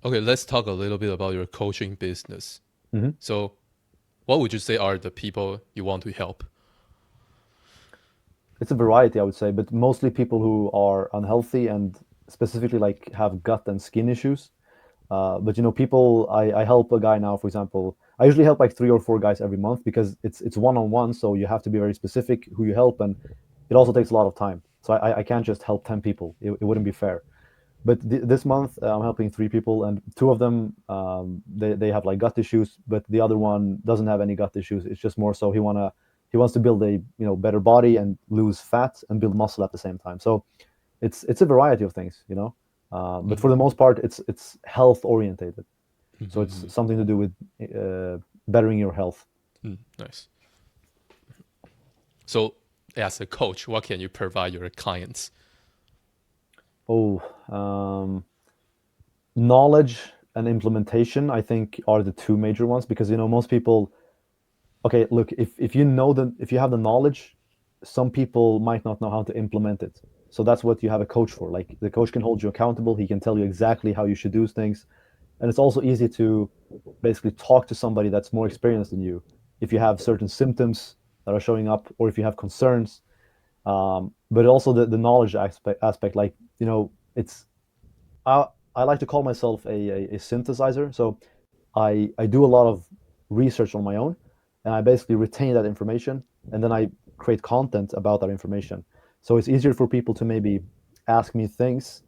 Okay, let's talk a little bit about your coaching business.
Mhm.
So, what would you say are the people you want to help?
It's a variety, I would say, but mostly people who are unhealthy and specifically like have gut and skin issues. But people, I help a guy now, for example. I usually help like 3 or 4 guys every month because it's one on one, so you have to be very specific who you help, and it also takes a lot of time. So I can't just help 10 people. It wouldn't be fair. But this month I'm helping 3 people, and two of them they have like gut issues, but the other one doesn't have any gut issues. It's just more so he wants to build a better body and lose fat and build muscle at the same time. So it's a variety of things. But for the
Mm-hmm.
most part, it's health orientated. So it's
Mm-hmm.
something to do with bettering your health.
Nice. So, as a coach, what can you provide your clients?
Oh, knowledge and implementation, I think, are the two major ones because most people. Okay, look, if if you have the knowledge, some people might not know how to implement it. So that's what you have a coach for. Like the coach can hold you accountable. He can tell you exactly how you should do things, and it's also easy to basically talk to somebody that's more experienced than you if you have certain symptoms that are showing up or if you have concerns. But also the knowledge aspect, like it's I like to call myself a synthesizer. So I do a lot of research on my own, and I basically retain that information, and then I create content about that information. So it's easier for people to maybe ask me things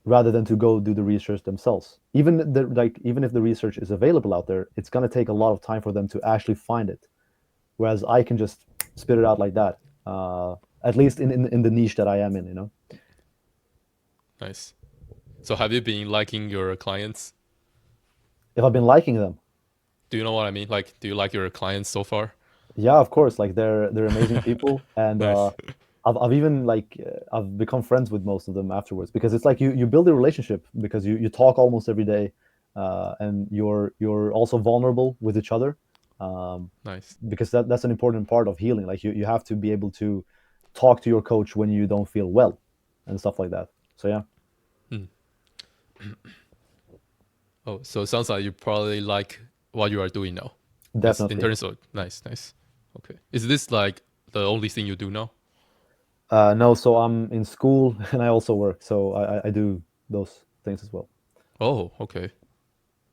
rather than to go do the research themselves. Even if the research is available out there, it's gonna take a lot of time for them to actually find it. Whereas I can just spit it out like that. At least in the niche that I am in.
Nice. So, have you been liking your clients?
If I've been liking them,
Do you know what I mean? Like, do you like your clients so far?
yeah, of course. Like they're amazing people, and
Nice.
I've even I've become friends with most of them afterwards because it's like you build a relationship because you talk almost every day, and you're also vulnerable with each other, um,
Nice.
because that's an important part of healing. Like you have to be able to talk to your coach when you don't feel well, and stuff like that. So yeah,
Hmm. Oh, so it sounds like you probably like what you are doing now. As in
definitely.
terms of nice, nice. Okay. Is this like the only thing you do now?
No, so I'm in school and I also work, so I do those things as well.
Oh, okay.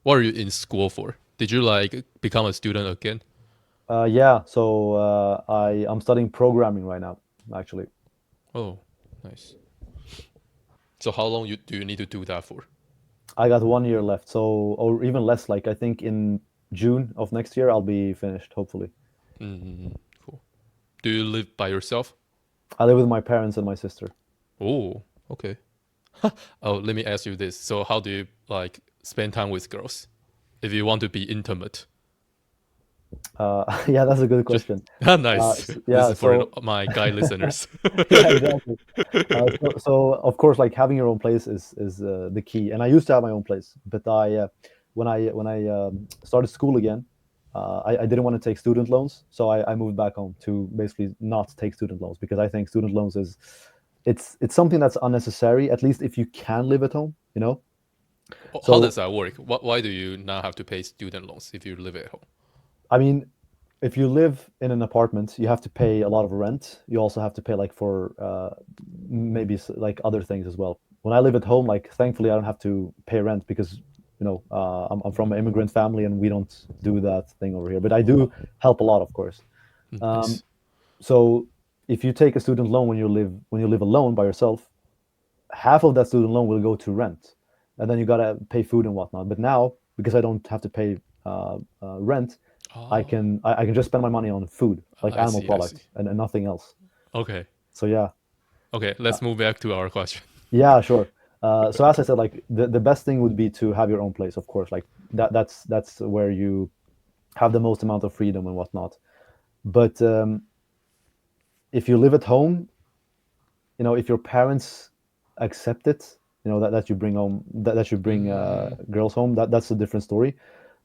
What are you in school for? Did you like become a student again?
Yeah, so I'm studying programming right now, actually.
Oh, nice. So how long do you need to do that for?
I got 1 year left, so or even less. Like I think in June of next year, I'll be finished, hopefully.
Cool. Do you live by yourself?
I live with my parents and my sister.
Oh, okay. Oh, let me ask you this. So, how do you like spend time with girls? If you want to be intimate,
Yeah, that's a good
just
question.
nice. This
Yeah,
is for
so
my guy listeners.
yeah, exactly. So of course, like having your own place is the key. And I used to have my own place, but when I started school again, I didn't want to take student loans, so I moved back home to basically not take student loans because I think student loans is it's something that's unnecessary. At least if you can live at home, you know.
How does
So
that work? Why do you not have to pay student loans if you live at home?
I mean, if you live in an apartment, you have to pay a lot of rent. You also have to pay like for maybe like other things as well. When I live at home, like thankfully I don't have to pay rent because I'm from an immigrant family and we don't do that thing over here. But I do help a lot, of course. Um,
Nice.
so if you take a student loan when you live alone by yourself, half of that student loan will go to rent, and then you gotta pay food and whatnot. But now because I don't have to pay rent,
Oh,
I can just spend my money on food, like
I
animal
see. I see.
products, and nothing else.
Okay.
So yeah,
Okay. Let's move back to our question.
yeah, sure. So as I said, like the best thing would be to have your own place, of course. Like that's where you have the most amount of freedom and whatnot. But if you live at home, if your parents accept it, that you bring home that you bring
Mm,
girls home, that's a different story.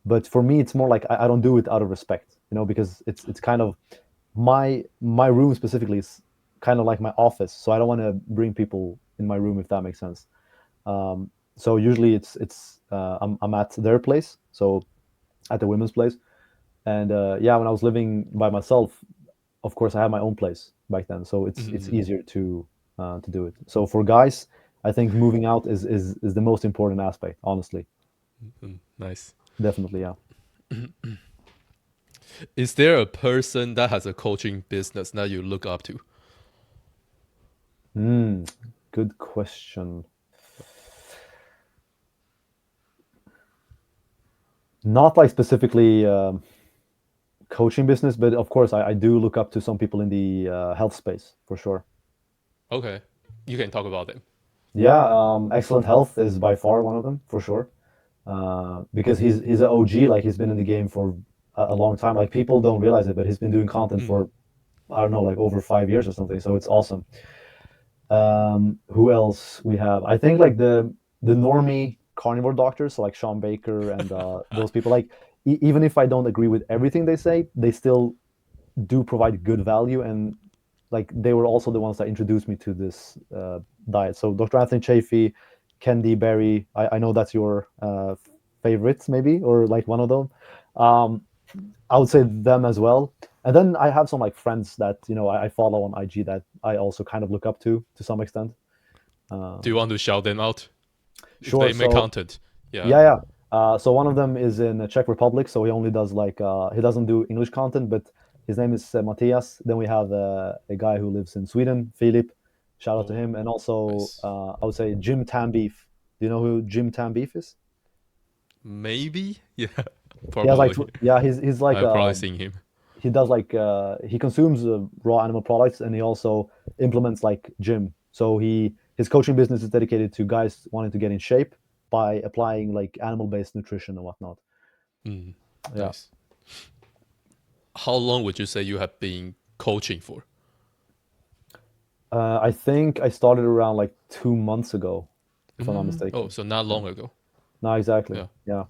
But for me, it's more like I don't do it out of respect, because it's kind of my room specifically is kind of like my office, so I don't want to bring people in my room if that makes sense. So usually I'm at their place, so at the women's place, and yeah, when I was living by myself, of course I had my own place back then, so it's
mm,
easier to do it. So for guys, I think moving out is the most important aspect, honestly.
nice.
Definitely, yeah.
Is there a person that has a coaching business that you look up to?
Mm, good question. Not like specifically coaching business, but of course I do look up to some people in the health space for sure.
Okay. You can talk about them.
Yeah, Excellent Health is by far one of them for sure. Because he's an OG, like he's been in the game for a long time. Like people don't realize it, but he's been doing content
Mm.
for I don't know, like over 5 years or something. So it's awesome. Who else we have? I think like the normie carnivore doctors, so like Sean Baker and those people. Like even if I don't agree with everything they say, they still do provide good value, and like they were also the ones that introduced me to this diet. So Dr. Anthony Chaffee, Kendi Berry, I know that's your favorites maybe, or like one of them. Um, I would say them as well. And then I have some like friends that I follow on IG that I also kind of look up to some extent.
Do you want to shout them out if
Sure.
they make
So
content? Yeah.
yeah, yeah. So one of them is in the Czech Republic, so he only does like he doesn't do English content, but his name is Matthias. Then we have a guy who lives in Sweden, Philip. Shout out to
Oh,
him, and also
nice.
I would say Jim Tambeef. Do you know who Jim Tambeef is?
Maybe. Yeah.
He has like
Probably.
he's like
I've probably seen him.
he does like he consumes raw animal products, and he also implements like gym. So his coaching business is dedicated to guys wanting to get in shape by applying like animal based nutrition and whatnot.
Mm,
Yeah.
nice. How long would you say you have been coaching for?
I think I started around like 2 months ago, if I'm not
Oh,
mistaken.
so not
Yeah.
long ago.
No, exactly.
Yeah.
Yeah.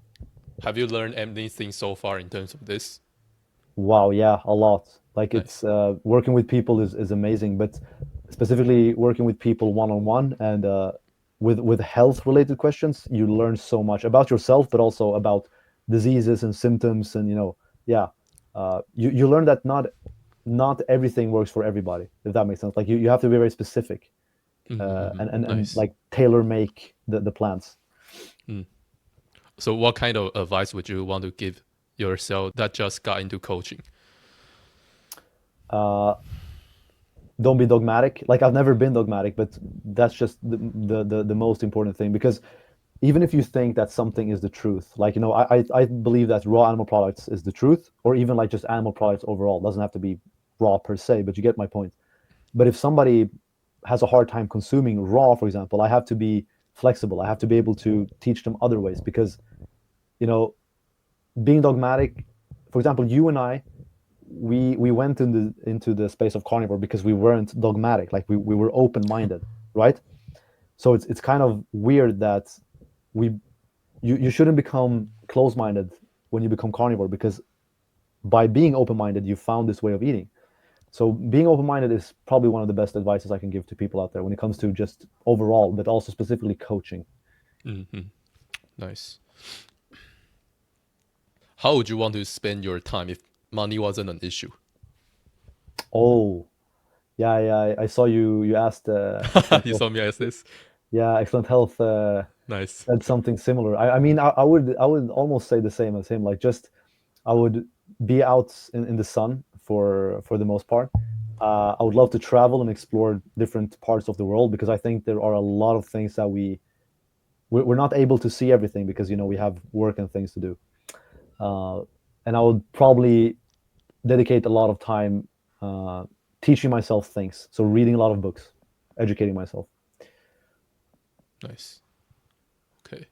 Have you learned anything so far in terms of this?
Wow. Yeah, a lot. Like
Nice.
it's working with people is amazing, but specifically working with people one on one and with health related questions, you learn so much about yourself, but also about diseases and symptoms, and yeah, you learn that not everything works for everybody, if that makes sense. Like you have to be very specific and
Nice.
like tailor make the plans.
Mm. So, what kind of advice would you want to give yourself that just got into coaching?
Uh, don't be dogmatic. Like I've never been dogmatic, but that's just the most important thing, because even if you think that something is the truth, like, I believe that raw animal products is the truth, or even like just animal products overall. It doesn't have to be raw per se, but you get my point. But if somebody has a hard time consuming raw, for example, I have to be flexible. I have to be able to teach them other ways, because you know being dogmatic, for example, you and I, we went into the space of carnivore because we weren't dogmatic, like we were open minded, right? So it's kind of weird that we you shouldn't become close minded when you become carnivore, because by being open minded you found this way of eating. So being open minded is probably one of the best advices I can give to people out there when it comes to just overall, but also specifically coaching.
Hmm. Nice. How would you want to spend your time if money wasn't an issue?
Oh, yeah, yeah. I saw you asked excellent
You
health.
saw me as this.
Yeah, excellent health
Nice.
said something similar. I mean, I would almost say the same as him. Like, just I would be out in the sun for the most part. I would love to travel and explore different parts of the world, because I think there are a lot of things that we're not able to see everything, because we have work and things to do. Uh, and I would probably dedicate a lot of time uh, teaching myself things. So reading a lot of books, educating myself.
Nice. Okay.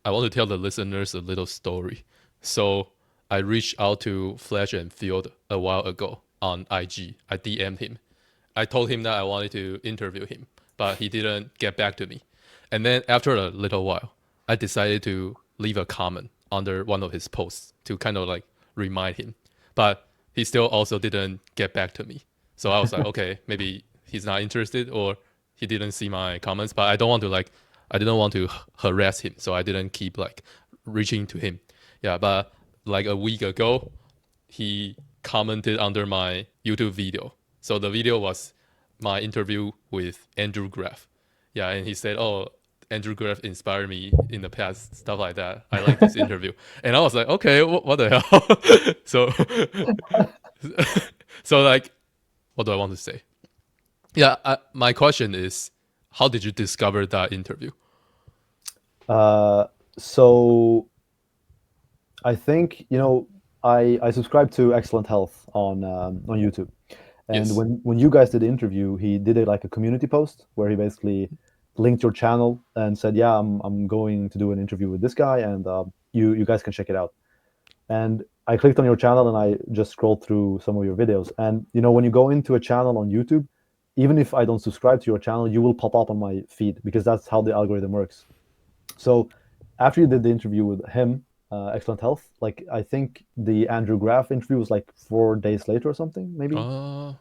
I want to tell the listeners a little story. So I reached out to Flesh and Field a while ago on IG. I DM'd him. I told him that I wanted to interview him, but he didn't get back to me. And then after a little while, I decided to leave a comment under one of his posts to kind of like remind him. But he still also didn't get back to me. So I was like, okay, maybe he's not interested or he didn't see my comments, but I didn't want to harass him, so I didn't keep like reaching to him. Yeah, but like a week ago, he commented under my YouTube video. So the video was my interview with Andrew Graf. Yeah, and he said, "Oh, Andrew Graf inspired me in the past, stuff like that. I like this interview." And I was like, "Okay, what the hell?" So, so like, what do I want to say? Yeah, my question is, how did you discover that interview?
Uh, so I think I subscribe to Excellent Health on YouTube, and
Yes.
when you guys did the interview, he did like a community post where he basically linked your channel and said, "Yeah, I'm going to do an interview with this guy, and you guys can check it out." And I clicked on your channel and I just scrolled through some of your videos. And when you go into a channel on YouTube, even if I don't subscribe to your channel, you will pop up on my feed, because that's how the algorithm works. So after you did the interview with him, Excellent Health, like I think the Andrew Graf interview was like 4 days later or something, maybe.
Uh,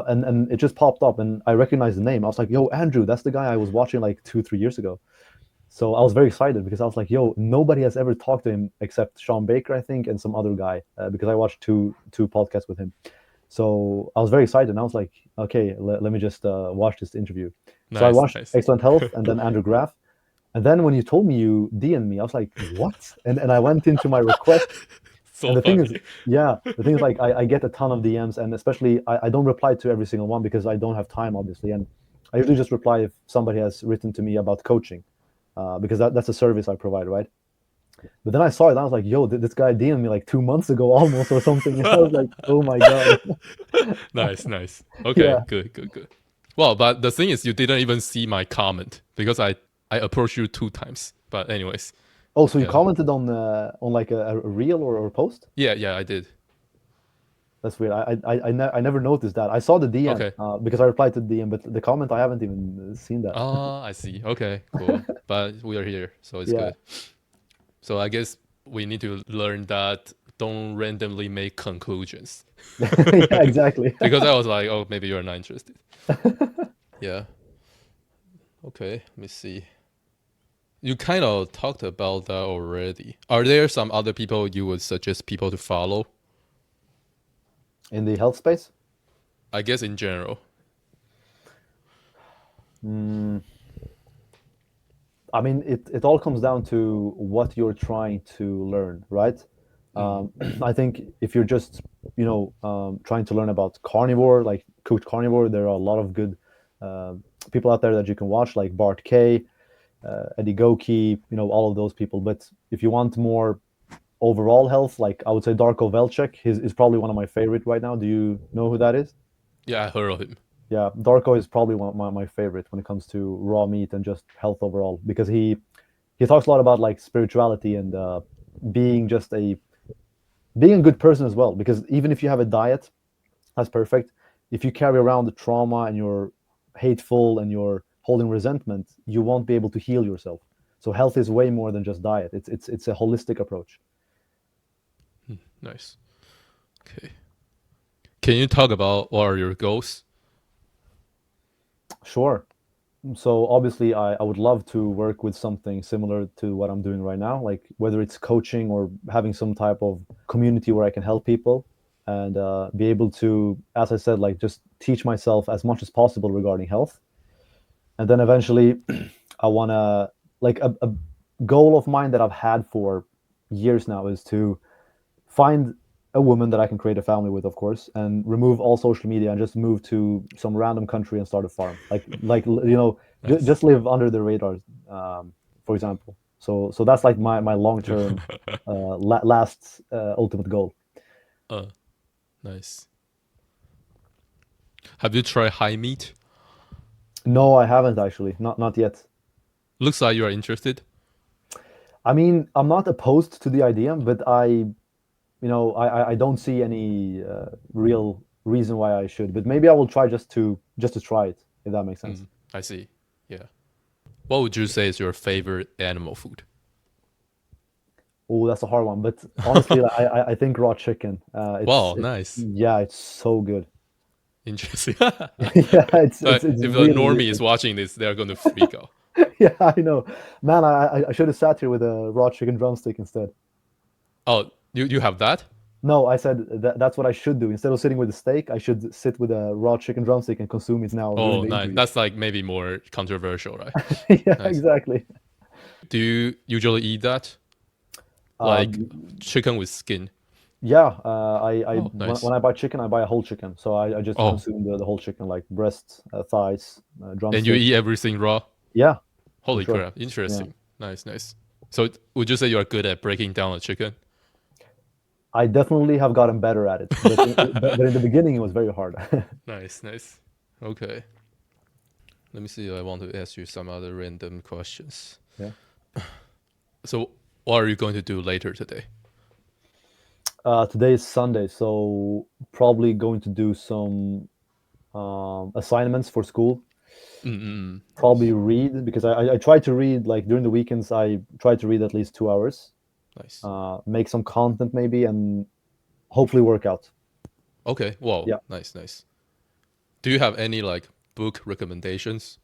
And it just popped up, and I recognized the name. I was like, "Yo, Andrew, that's the guy I was watching like 2 3 years ago." So I was very excited, because I was like, "Yo, nobody has ever talked to him except Sean Baker, I think, and some other guy," because I watched two podcasts with him. So I was very excited, and I was like, "Okay, let me just watch this interview." So I
nice,
watched
nice.
Excellent Health and then Andrew Graf, and then when you told me you DM'd me, I was like, "What?" And I went into my request, and
So
the thing
funny.
is, yeah, the thing is, like, I get a ton of DMs, and especially I don't reply to every single one, because I don't have time, obviously, and I usually just reply if somebody has written to me about coaching, because that's a service I provide, right? But then I saw it, and I was like, "Yo, this guy DM'd me like 2 months ago, almost, or something," and I was like, "Oh my god."
Nice, nice. Okay,
Yeah.
good, good, good. Well, but the thing is, you didn't even see my comment because I approached you 2 times. But anyways,
Oh, so you
yeah,
commented on like a reel or a post?
yeah, yeah, I did.
That's weird. I never noticed that. I saw the DM
Okay.
because I replied to the DM, but the comment I haven't even seen that.
I see. Okay, cool. But we are here, so it's
Yeah.
good. So I guess we need to learn that don't randomly make conclusions.
Yeah, exactly.
Because I was like, oh, maybe you're not interested. Yeah. Okay. Let me see. You kind of talked about that already. Are there some other people you would suggest people to follow?
In the health space.
I guess in general.
Mm, I mean, it all comes down to what you're trying to learn, right?
Mm.
I think if you're just, trying to learn about carnivore, like cooked carnivore, there are a lot of good uh, people out there that you can watch, like Bart K. Eddie Goki, all of those people. But if you want more overall health, like I would say Darko Velchek is probably one of my favorite right now. Do you know who that is?
Yeah, I heard of him.
Yeah, Darko is probably one of my favorite when it comes to raw meat and just health overall, because he talks a lot about like spirituality and being just a being a good person as well. Because even if you have a diet that's perfect, if you carry around the trauma and you're hateful and you're holding resentment, you won't be able to heal yourself. So health is way more than just diet. It's a holistic approach.
Nice. Okay. Can you talk about what are your goals?
Sure. So obviously I would love to work with something similar to what I'm doing right now, like whether it's coaching or having some type of community where I can help people and be able to, as I said, like just teach myself as much as possible regarding health. And then eventually I want to, like a goal of mine that I've had for years now is to find a woman that I can create a family with, of course, and remove all social media and just move to some random country and start a farm.
Nice.
Just live under the radar, for example. So that's like my long term, last ultimate goal.
uh, nice. Have you tried high meat?
No, I haven't actually, not yet.
Looks like you are interested.
I mean, I'm not opposed to the idea, but I don't see any real reason why I should. But maybe I will try just to try it, if that makes sense.
I see. Yeah. What would you say is your favorite animal food?
Oh, that's a hard one. But honestly, like, I think raw chicken.
Wow, nice.
Yeah, it's so good.
Interesting.
Yeah, it's
If a
really really
normie is
good.
watching this, they're going to freak out.
Yeah, I know, man. I should have sat here with a raw chicken drumstick instead.
Oh, you have that?
No, I said that's what I should do. Instead of sitting with a steak, I should sit with a raw chicken drumstick and consume it now during
Oh,
the
nice.
interview.
That's like maybe more controversial, right?
Yeah,
Nice.
exactly.
Do you usually eat that? Like
Um,
chicken with skin?
yeah, I
Oh,
when
nice.
I buy chicken, I buy a whole chicken. So I just
Oh,
consume the whole chicken, like breast, thighs,
and you
drumstick.
eat everything raw?
Yeah, for
Holy
sure.
crap.
Yeah.
Interesting. Nice, nice. So would you say you are good at breaking down a chicken?
I definitely have gotten better at it, but in the beginning it was very hard.
Nice, nice. Okay. Let me see if I want to ask you some other random questions.
Yeah.
So, what are you going to do later today?
Today is Sunday, so probably going to do some assignments for school. Probably
Nice,
read because I try to read like during the weekends. I try to read at least 2 hours.
nice.
Make some content maybe, and hopefully work out.
Okay, wow,
Yeah.
nice, nice. Do you have any like book recommendations?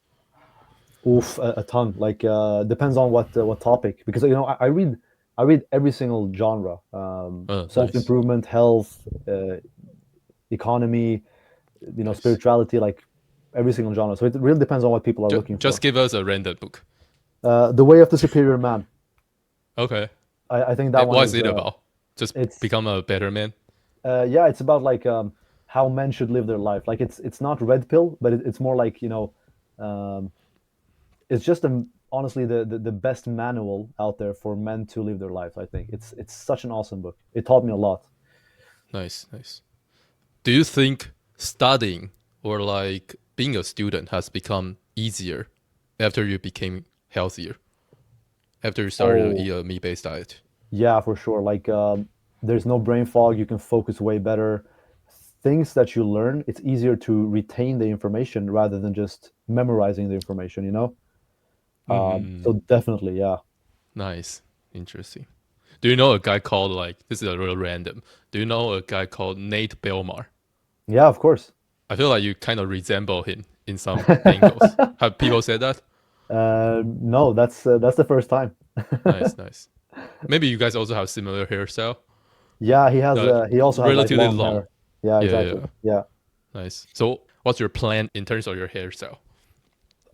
Oof, a ton. Like depends on what topic, because I read every single genre. Self
Nice.
improvement, health, economy,
Nice.
spirituality, like every single genre. So it really depends on what people are looking
Just
for.
give us a random book.
The Way of the Superior Man.
Okay.
I think that
And
one
what is
is
it about? Just
it's
become a better man?
yeah, it's about like how men should live their life. Like it's not red pill, but it's more like um, it's just honestly the best manual out there for men to live their lives. I think it's such an awesome book. It taught me a lot.
Nice, nice. Do you think studying or like being a student has become easier after you became healthier? After you started to
Oh
eat a meat-based diet?
yeah, for sure. Like there's no brain fog. You can focus way better. Things that you learn, it's easier to retain the information rather than just memorizing the information. So definitely, yeah,
Nice. Interesting. Do you know a guy called like this is a real random. Do you know a guy called Nate Belmar?
yeah, of course.
I feel like you kind of resemble him in some angles. Have people said that?
No, that's the first time.
Nice, nice. Maybe you guys also have similar hairstyle.
Yeah, he has. He also has like
Relatively
long
long.
hair. Yeah,
Yeah,
exactly.
yeah.
Yeah.
Nice. So, what's your plan in terms of your hairstyle?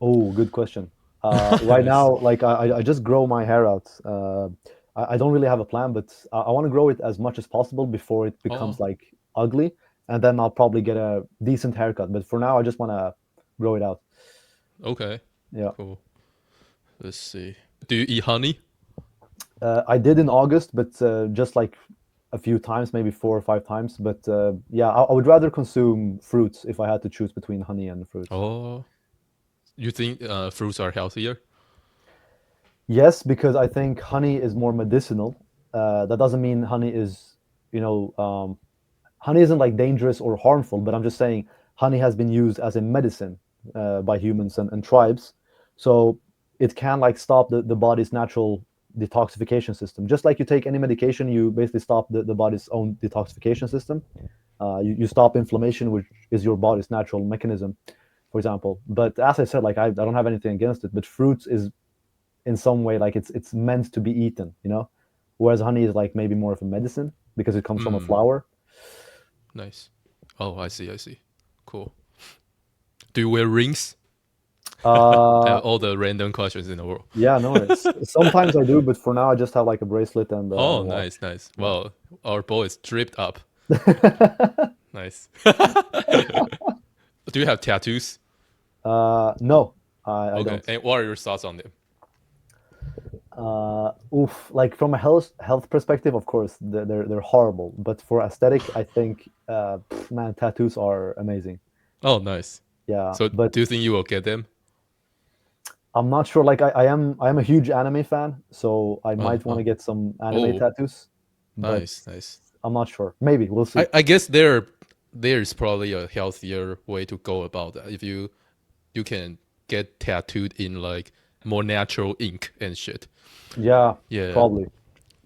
Oh, good question. Right
Nice.
now, like I just grow my hair out. I don't really have a plan, but I want to grow it as much as possible before it becomes
Oh,
like ugly, and then I'll probably get a decent haircut. But for now, I just want to grow it out.
okay.
Yeah.
Cool. Let's see. Do you eat honey?
I did in August, but just like a few times, maybe 4 or 5 times. But yeah, I would rather consume fruits if I had to choose between honey and fruits.
Oh, you think fruits are healthier?
Yes, because I think honey is more medicinal. That doesn't mean honey is, you know, honey isn't like dangerous or harmful, but I'm just saying honey has been used as a medicine by humans and tribes. So it can like stop the body's natural detoxification system. Just like you take any medication, you basically stop the body's own detoxification system. You stop inflammation, which is your body's natural mechanism, for example. But as I said, like I don't have anything against it, but fruits is in some way like it's meant to be eaten, you know, whereas honey is like maybe more of a medicine because it comes from a
Mm,
flower.
nice. Oh, I see. I see. Cool. Do you wear rings? I
uh
have all the random questions in the world.
yeah, no, it's sometimes I do, but for now I just have like a bracelet and
Oh,
a watch.
nice, nice.
Yeah.
Well, our boy is dripped up. Nice. Do you have tattoos?
No, I
Okay.
don't.
And what are your thoughts on them?
Oof, like from a health perspective, of course they're horrible, but for aesthetic I think man, tattoos are amazing.
Oh, nice.
Yeah,
So,
but
do you think you will get them?
I'm not sure. Like I am a huge anime fan, so I
Oh,
might want
oh,
to get some anime
oh,
tattoos, but
nice, nice.
I'm not sure. Maybe we'll see.
I guess there's probably a healthier way to go about that. If you can get tattooed in like more natural ink and shit.
Yeah,
Yeah,
probably.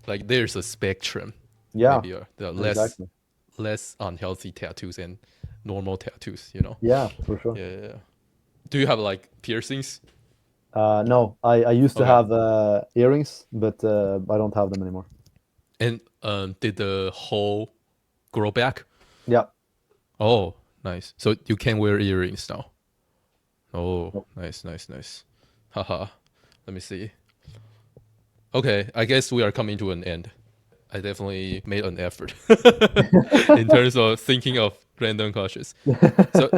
like there's a spectrum.
Yeah,
Maybe the
exactly.
less unhealthy tattoos and normal tattoos. You know.
Yeah, for sure.
Yeah, yeah, yeah. Do you have like piercings?
No, I used to
Okay.
have earrings, but I don't have them anymore.
And did the hole grow back?
Yeah.
Oh, nice. So you can wear earrings now. Oh,
Nope.
nice, nice, nice. Haha. Let me see. Okay, I guess we are coming to an end. I definitely made an effort in terms of thinking of random questions. So,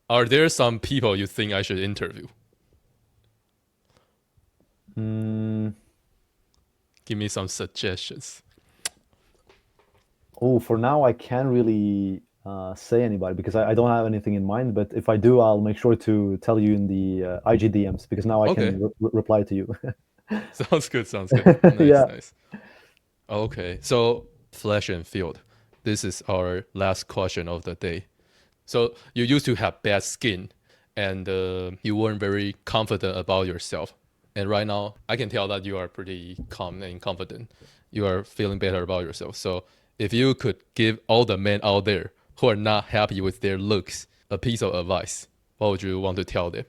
are there some people you think I should interview?
Mm,
Give me some suggestions.
oh, for now I can't really say anybody because I don't have anything in mind. But if I do, I'll make sure to tell you in the IG DMs because now I
Okay,
can reply to you.
sounds good. Sounds good. Nice,
Yeah.
nice. Okay, so flesh and field. This is our last question of the day. So you used to have bad skin, and you weren't very confident about yourself. And right now, I can tell that you are pretty calm and confident. You are feeling better about yourself. So if you could give all the men out there who are not happy with their looks a piece of advice, what would you want to tell them?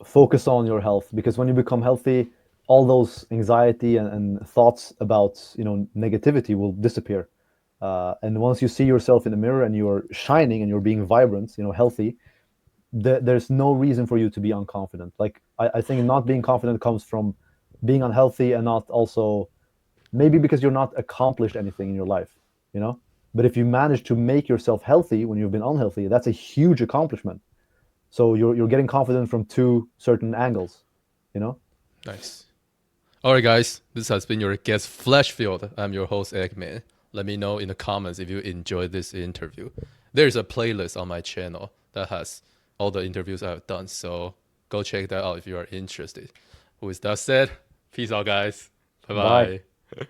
Focus on your health because when you become healthy, all those anxiety and thoughts about negativity will disappear. And once you see yourself in the mirror and you're shining and you're being vibrant, healthy, there's no reason for you to be unconfident. Like I think not being confident comes from being unhealthy and not also maybe because you're not accomplished anything in your life, you know. But if you manage to make yourself healthy when you've been unhealthy, that's a huge accomplishment. So you're getting confident from two certain angles, you know.
Nice. All right, guys, this has been your guest Fleshfield. I'm your host Eggman. Let me know in the comments if you enjoyed this interview. There's a playlist on my channel that has all the interviews I've done, so go check that out if you are interested. With that said, peace out, guys.
Bye.
Bye bye.